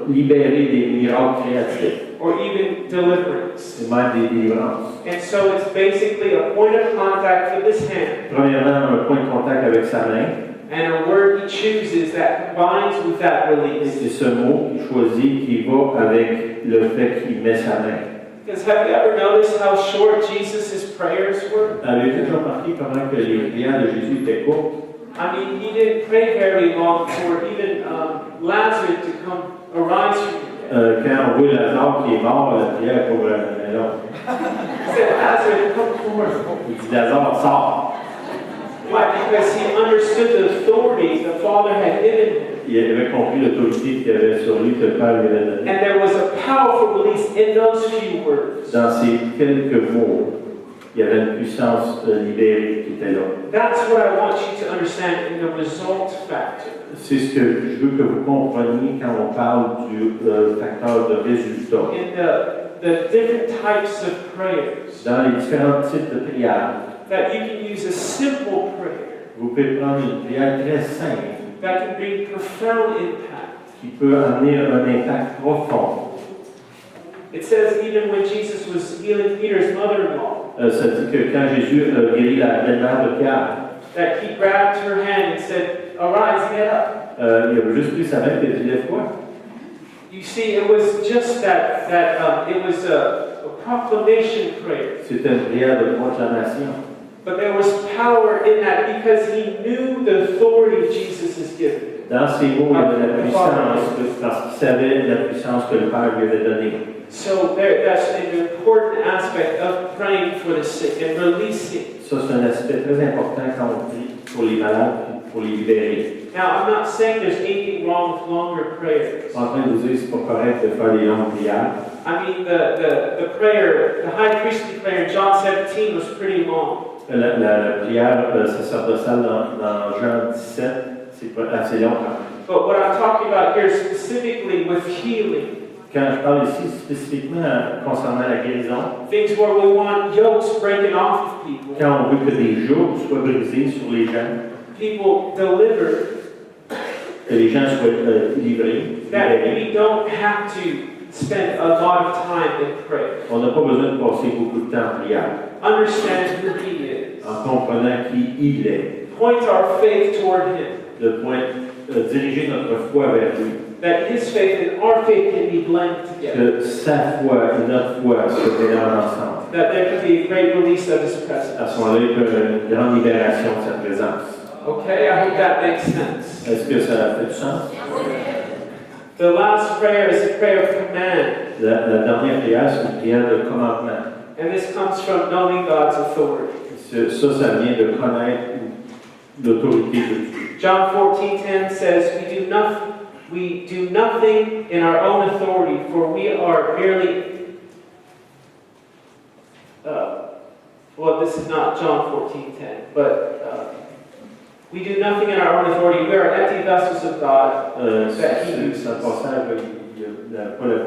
libérer des miracles créatifs, or even deliverance. et même des délivrances. And so it's basically a point of contact for this hand, Premièrement, un point de contact avec sa main, and a word he chooses that combines with that et release. c'est ce mot qu'il choisit qui va avec le fait qu'il met sa main. Because have you ever noticed how short Jesus' prayers were? Avez-vous déjà remarqué comment que les prières de Jésus étaient courtes? I mean, he didn't pray very long for even Lazarus to come arise from the dead. Quand on voit Lazare qui est mort, la prière est pas vraiment longue. He said, Lazarus, come forth. Il dit Lazare, sort. Why? Because he understood the authority the Father had given him. Il avait compris l'autorité qu'il avait sur lui, que le Père lui avait donnée. And there was a powerful release in those few words. Dans ces quelques mots, il y avait une puissance libérée qui était là. That's what I want you to understand in the result factor. C'est ce que je veux que vous compreniez quand on parle du facteur de résultat. In the different types of prayers, Dans les différents types de prières, that you can use a simple prayer vous pouvez prendre une prière très simple that can bring profound impact. qui peut amener un impact profond. It says even when Jesus was healing Peter's mother-in-law, Ça dit que quand Jésus guérit la belle-mère de Pierre, that he grabbed her hand and said, "Arise, get up." il avait juste pris sa main et dit lève-toi. You see, it was just it was a proclamation prayer. C'était une prière de proclamation. But there was power in that because he knew the authority Jesus is given. Dans ces mots, il y avait la puissance parce qu'il savait la puissance que le Père lui avait donnée. So that's an important aspect of praying for the sick and releasing. Ça, c'est un aspect très important quand on prie pour les malades, pour les libérer. Now, I'm not saying there's anything wrong with longer prayers. Je suis en train de vous dire que c'est pas correct de faire des longues prières. I mean, the prayer, the high priestly prayer in John 17 was pretty long. La prière sacerdotale dans Jean 17, c'est assez long. But what I'm talking about here specifically with healing, Quand je parle ici spécifiquement concernant la guérison, things where we want yokes breaking off of people, quand on veut que des jours soient brisés sur les gens, people delivered, que les gens soient livrés, that libérés, we don't have to spend a lot of time in prayer. on n'a pas besoin de passer beaucoup de temps en prière, Understand who He is. en comprenant qui il est, Point our faith toward Him. diriger notre foi vers lui, That His faith and our faith can be blended together. que sa foi et notre foi se mélangent ensemble. That there can be a great release of His À presence. ce moment-là, il peut y avoir une grande libération de sa présence. Okay, I hope that makes sense. Est-ce que ça fait du sens? The last prayer is a prayer of command. La dernière prière, c'est une prière de commandement. And this comes from knowing God's authority. Ça vient de connaître l'autorité de Dieu. John 14:10 says, we do nothing in our own authority, for we are merely well, this is not John 14:10, but we do nothing in our own authority. We are empty vessels of God that He uses. C'est un passage, il n'y a pas le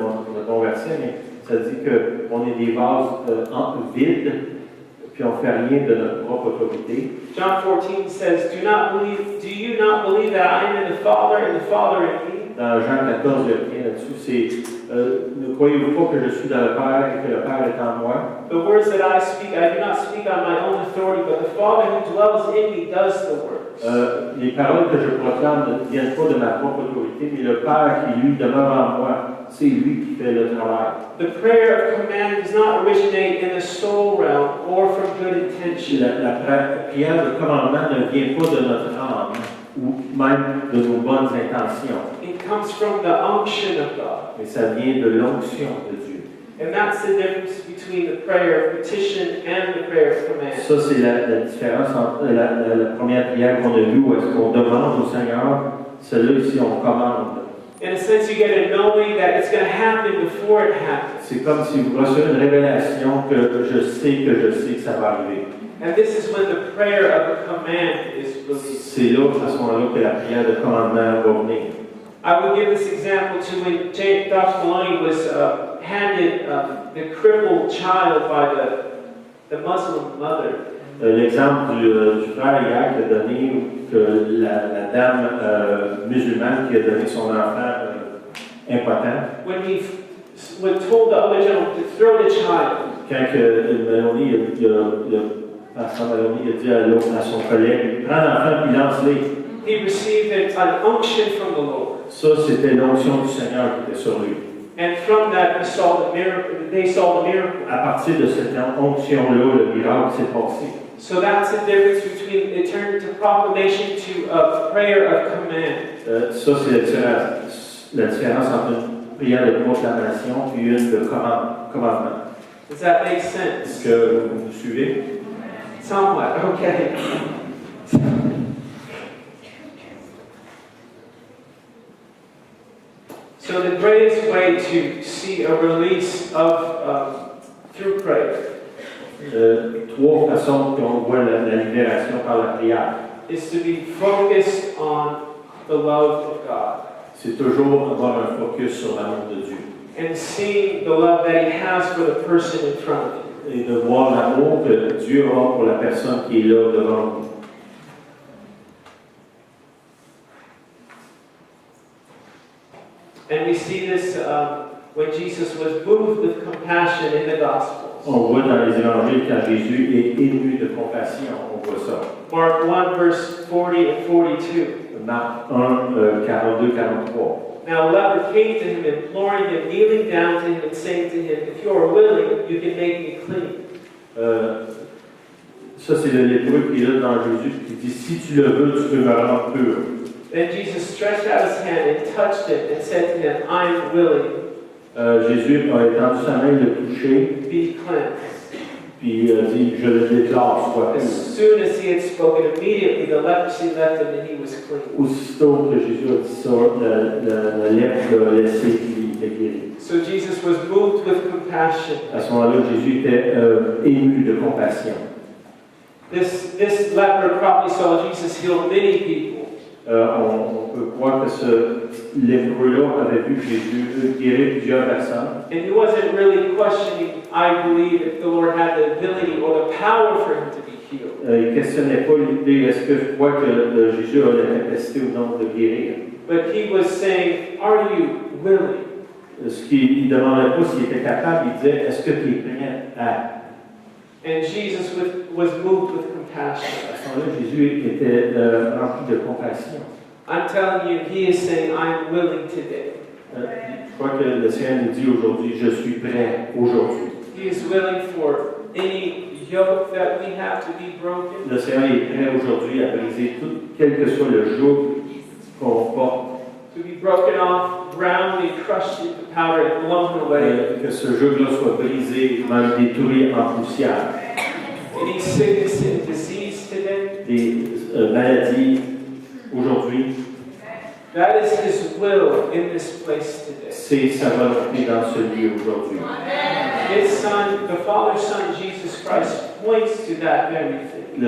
bon verset, mais ça dit qu'on est des vases vides, puis on ne fait rien de notre propre autorité. John 14 says, do you not believe that I am in the Father and the Father in me? Dans Jean 14, il y a rien là-dessus, c'est ne croyez-vous pas que je suis dans le Père et que le Père est en moi? The words that I speak, I do not speak on my own authority, but the Father who dwells in me does the works. Les paroles que je proclame ne viennent pas de ma propre autorité, mais le Père qui lui demeure en moi, c'est lui qui fait le travail. The prayer of command does not originate in the soul realm or from good intention. La prière de commandement ne vient pas de notre âme ou même de nos bonnes intentions, It comes from the unction of God. mais ça vient de l'onction de Dieu. And that's the difference between the prayer of petition and the prayer of command. Ça, c'est la différence entre la première prière qu'on a vue, où est-ce qu'on demande au Seigneur, celle-là ici, on commande. In a sense, you get a knowing that it's going to happen before it happens. C'est comme si vous recevez une révélation que je sais que ça va arriver. And this is when the prayer of a command is released. C'est là, à ce moment-là, que la prière de commandement va venir. I will give this example to when Dr. Maloney was handed the crippled child by the Muslim mother. L'exemple du frère hier qui a donné, que la dame musulmane qui a donné son enfant impotent. When he told the other gentleman to throw the child, Quand Mélanie, pasteur Mélanie a dit à son collègue, prends l'enfant puis lance-les. he received an unction from the Lord. Ça, c'était l'onction du Seigneur qui était sur lui. And from that, they saw the miracle. À partir de cette onction-là, le miracle s'est passé. So that's the difference between it turned to proclamation to a prayer of command. Ça, c'est la différence entre une prière de proclamation et une de commandement. Does that make Est-ce sense? que vous me suivez? Somewhat, okay. So the greatest way to see a release of through prayer Trois façons qu'on voit la libération par la prière. is to be focused on the love of God C'est toujours avoir un focus sur l'amour de Dieu. and seeing the love that He has for the person in front of you. Et de voir l'amour que Dieu a pour la personne qui est là devant nous. And we see this when Jesus was moved with compassion in the Gospels. On voit dans les évangiles quand Jésus est ému de compassion, on voit ça. Mark 1, verse 40 and 42. Marc 1, 42, 43. Now a leper came to him, imploring him, kneeling down to him, and saying to him, "If you are willing, you can make me clean." Ça, c'est le lépreux qui est là devant Jésus qui dit, si tu le veux, tu peux me rendre pur. Then Jesus stretched out his hand and touched him and said to him, "I am willing, Jésus a étendu sa main, le touché, be cleansed." puis dit, je le déclare, sois As pur. soon as he had spoken, immediately the leprosy left him and he was clean. Aussitôt que Jésus a dit ça, la lèpre l'a laissé, puis il était guéri. So Jesus was moved with compassion. À ce moment-là, Jésus était ému de compassion. This leper probably saw Jesus heal many people. On peut croire que ce lépreux-là avait vu Jésus guérir plusieurs personnes. And he wasn't really questioning, I believe, if the Lord had the ability or the power for him to be healed. Il ne questionnait pas l'idée, est-ce que je crois que Jésus a la capacité ou non de guérir. But he was saying, "Are you willing?" Ce qu'il ne demandait pas s'il était capable, il disait, est-ce que tu es prêt à... And Jesus was moved with compassion. À ce moment-là, Jésus était rempli de compassion. I'm telling you, he is saying, "I am willing today." Je crois que le Seigneur nous dit aujourd'hui, je suis prêt aujourd'hui. He is willing for any yoke that we have to be broken. Le Seigneur est prêt aujourd'hui à briser tout, quel que soit le joug qu'on porte, To be broken off, ground and crushed into powder and blown away. que ce joug-là soit brisé, même détruit en poussière. Any sickness and disease today, Des maladies aujourd'hui, that is his will in this place today. c'est sa volonté dans ce lieu aujourd'hui. His Son, the Father's Son, Jesus Christ, points to that very thing.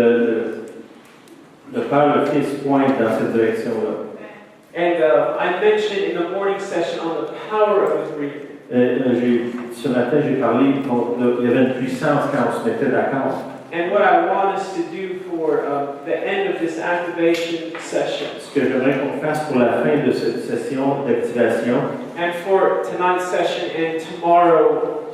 Le Père, le Fils pointe dans cette direction-là. And I mentioned in the morning session on the power of agreement. Ce matin, j'ai parlé qu'il y avait une puissance quand on se mettait d'accord. And what I want us to do for the end of this activation session, Ce que j'aimerais qu'on fasse pour la fin de cette session d'activation, and for tonight's session and tomorrow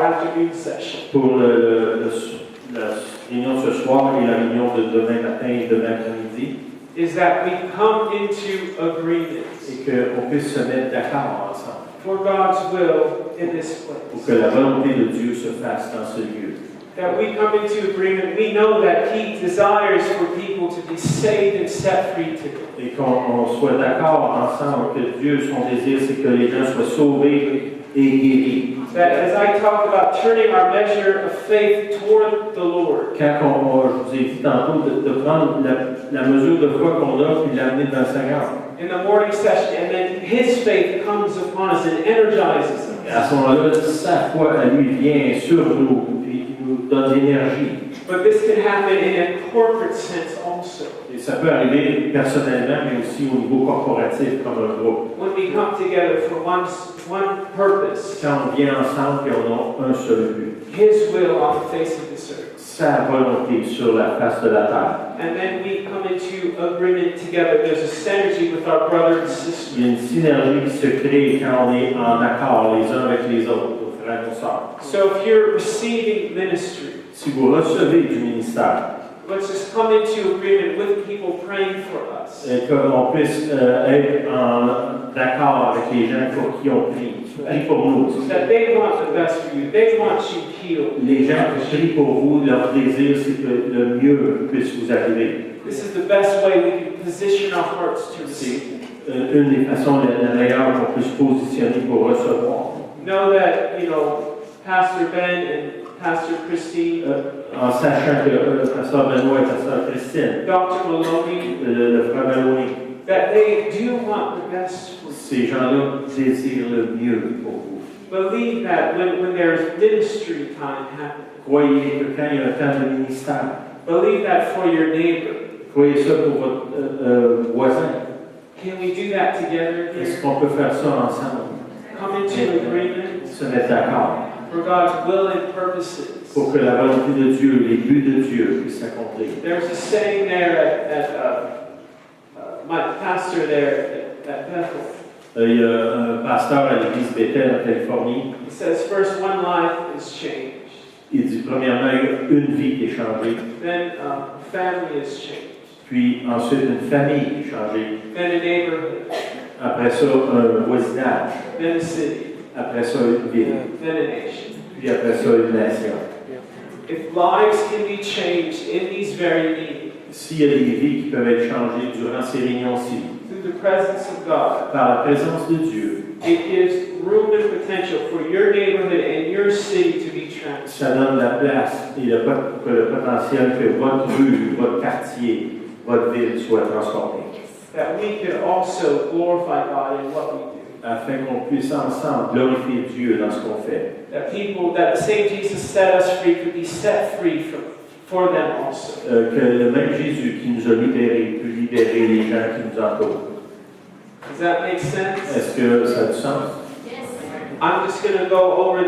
afternoon session, pour la réunion ce soir et la réunion de demain matin et demain après-midi, is that we come into agreement et qu'on puisse se mettre d'accord ensemble for God's will in this pour place. que la volonté de Dieu se fasse dans ce lieu. That we come into agreement. We know that He desires for people to be saved and set free today. Et qu'on soit d'accord ensemble que Dieu, son désir, c'est que les gens soient sauvés et guéris. That as I talk about turning our measure of faith toward the Lord, Quand je vous ai dit tantôt de prendre la mesure de foi qu'on a puis l'amener dans le Seigneur. in the morning session, and then His faith comes upon us and energizes us. À ce moment-là, sa foi à lui vient sur nous et nous donne l'énergie. But this can happen in a corporate sense also. Et ça peut arriver personnellement, mais aussi au niveau corporatif comme un groupe. When we come together for one purpose, Quand on vient ensemble et on a un seul but, His will on the face of this earth. sa volonté sur la face de la terre. And then we come into agreement together. There's a synergy with our brothers and sisters. Il y a une synergie qui se crée quand on est en accord les uns avec les autres, nos frères et nos sœurs. So if you're receiving ministry, Si vous recevez du ministère, let's just come into agreement with people praying for us. et qu'on puisse être en accord avec les gens pour qui on prie pour nous. That they want the best for you. They want you healed. Les gens qui prient pour vous, leur désir, c'est que le mieux puisse vous arriver. This is the best way we can position our hearts to receive. Une des façons la meilleure qu'on puisse positionner pour recevoir. Know that, Pastor Ben and Pastor Christine, En sachant que Pasteur Benoît et Pasteur Christine, Dr. Maloney, le frère Maloney, that they do want the best for you. ces gens-là désirent le mieux pour vous. Believe that when there's ministry time happening. Croyez que quand il y a un temps de ministère, Believe that for your neighbor. croyez ça pour votre voisin. Can we do that together Est-ce here? qu'on peut faire ça ensemble? Come into agreement Se mettre d'accord for God's will and purposes. pour que la volonté de Dieu, les buts de Dieu puissent s'accomplir. There's a saying there at my pastor there at Bethel. Il y a un pasteur à l'église Bethel en Californie. He says, first one life is changed. Il dit premièrement une vie qui est changée, Then family is changed. puis ensuite une famille qui est changée, Then a neighborhood. après ça un voisinage, Then a city. après ça une ville, Then a nation. puis après ça une nation. If lives can be changed in these very meetings, S'il y a des vies qui peuvent être changées durant ces réunions-ci, through the presence of God, par la présence de Dieu, it gives room and potential for your neighborhood and your city to be transformed. ça donne la place et que le potentiel que votre rue, votre quartier, votre ville soit transformé. That we could also glorify God in what we do. Afin qu'on puisse ensemble glorifier Dieu dans ce qu'on fait. That the same Jesus set us free could be set free for them also. Que le même Jésus qui nous a libérés peut libérer les gens qui nous entourent. Does that make sense? Est-ce que ça a du sens? I'm just going to go over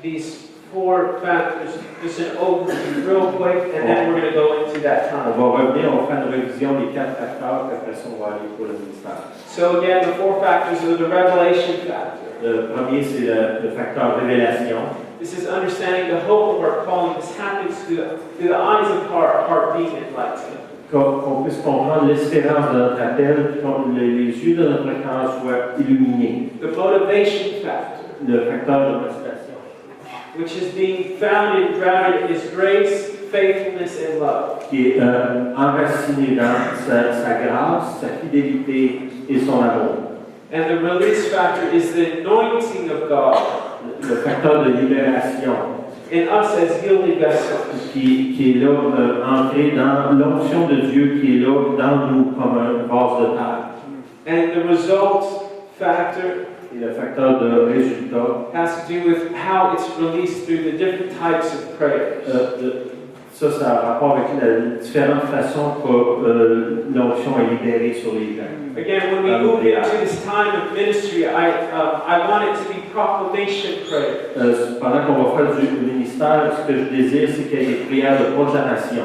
these four factors, just an overview real quick, and then we're going to go into that On time. va revenir, on va faire une révision des 4 facteurs, puis après ça, on va aller pour le ministère. So again, the four factors are the revelation factor. Le premier, c'est le facteur révélation. This is understanding the hope of our calling. This happens through the eyes of our heart being enlightened. Qu'on puisse comprendre l'espérance de notre appel, que les yeux de notre cœur soient illuminés. The motivation factor, Le facteur de motivation, which is being founded and grounded in His grace, faithfulness, and love. qui est enraciné dans sa grâce, sa fidélité et son amour. And the release factor is the anointing of God Le facteur de libération, in us as yielding vessels. qui est là, ancré dans l'onction de Dieu, qui est là dans nous comme un vase de terre. And the result factor Et le facteur de résultat, has to do with how it's released through the different types of prayers. ça a rapport avec les différentes façons que l'onction est libérée sur les gens. Again, when we move into this time of ministry, I want it to be proclamation prayer. Pendant qu'on va faire du ministère, ce que je désire, c'est qu'il y ait des prières de proclamation.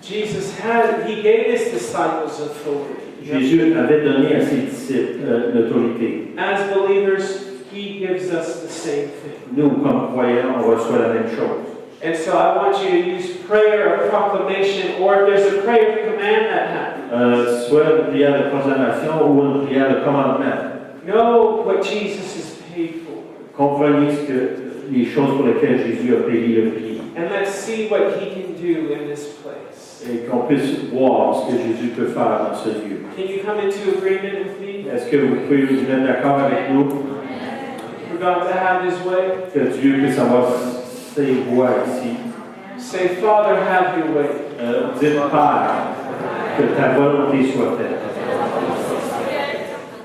He gave His disciples authority. Jésus avait donné à ses disciples l'autorité. As believers, He gives us the same thing. Nous, comme croyants, on reçoit la même chose. And so I want you to use prayer of proclamation, or if there's a prayer of command that happens. Soit une prière de proclamation ou une prière de commandement. Know what Jesus has paid for. Comprenez les choses pour lesquelles Jésus a payé le prix. And let's see what He can do in this place. Et qu'on puisse voir ce que Jésus peut faire dans ce lieu. Can you come into agreement with me? Est-ce que vous pouvez vous mettre d'accord avec nous? For God to have His way. Que Dieu puisse avoir ses voies ici. Say, Father, have your way. Dites, Père, que ta volonté soit faite.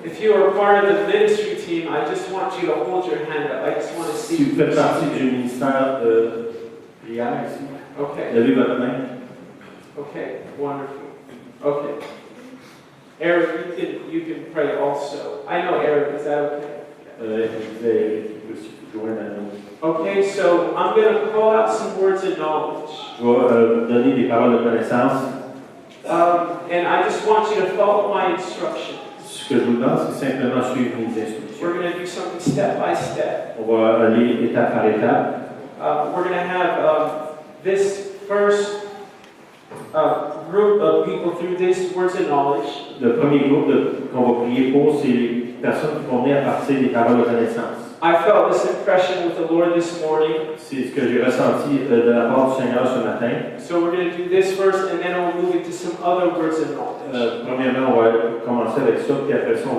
If you are part of the ministry team, I just want you to hold your hand up. I just want to see Si you. vous faites partie du ministère de prière ici, Okay. levez votre main. Okay. Wonderful. Okay. Eric, you can pray also. I know Eric. Is that okay? Vous avez joindre à nous. Okay, so I'm going to call out some words of knowledge. Je vais donner des paroles de connaissance. And I just want you to follow my instructions. Ce que je vous demande, c'est simplement suivre mes instructions. We're going to do something step by step. On va aller étape par étape. We're going to have this first group of people through these words of knowledge. Le premier groupe qu'on va prier pour, c'est les personnes qui vont venir à partir des paroles de connaissance. I felt this impression with the Lord this morning. C'est ce que j'ai ressenti de la part du Seigneur ce matin. So we're going to do this first, and then we'll move into some other words of knowledge. Premièrement, on va commencer avec ça, puis après ça, on va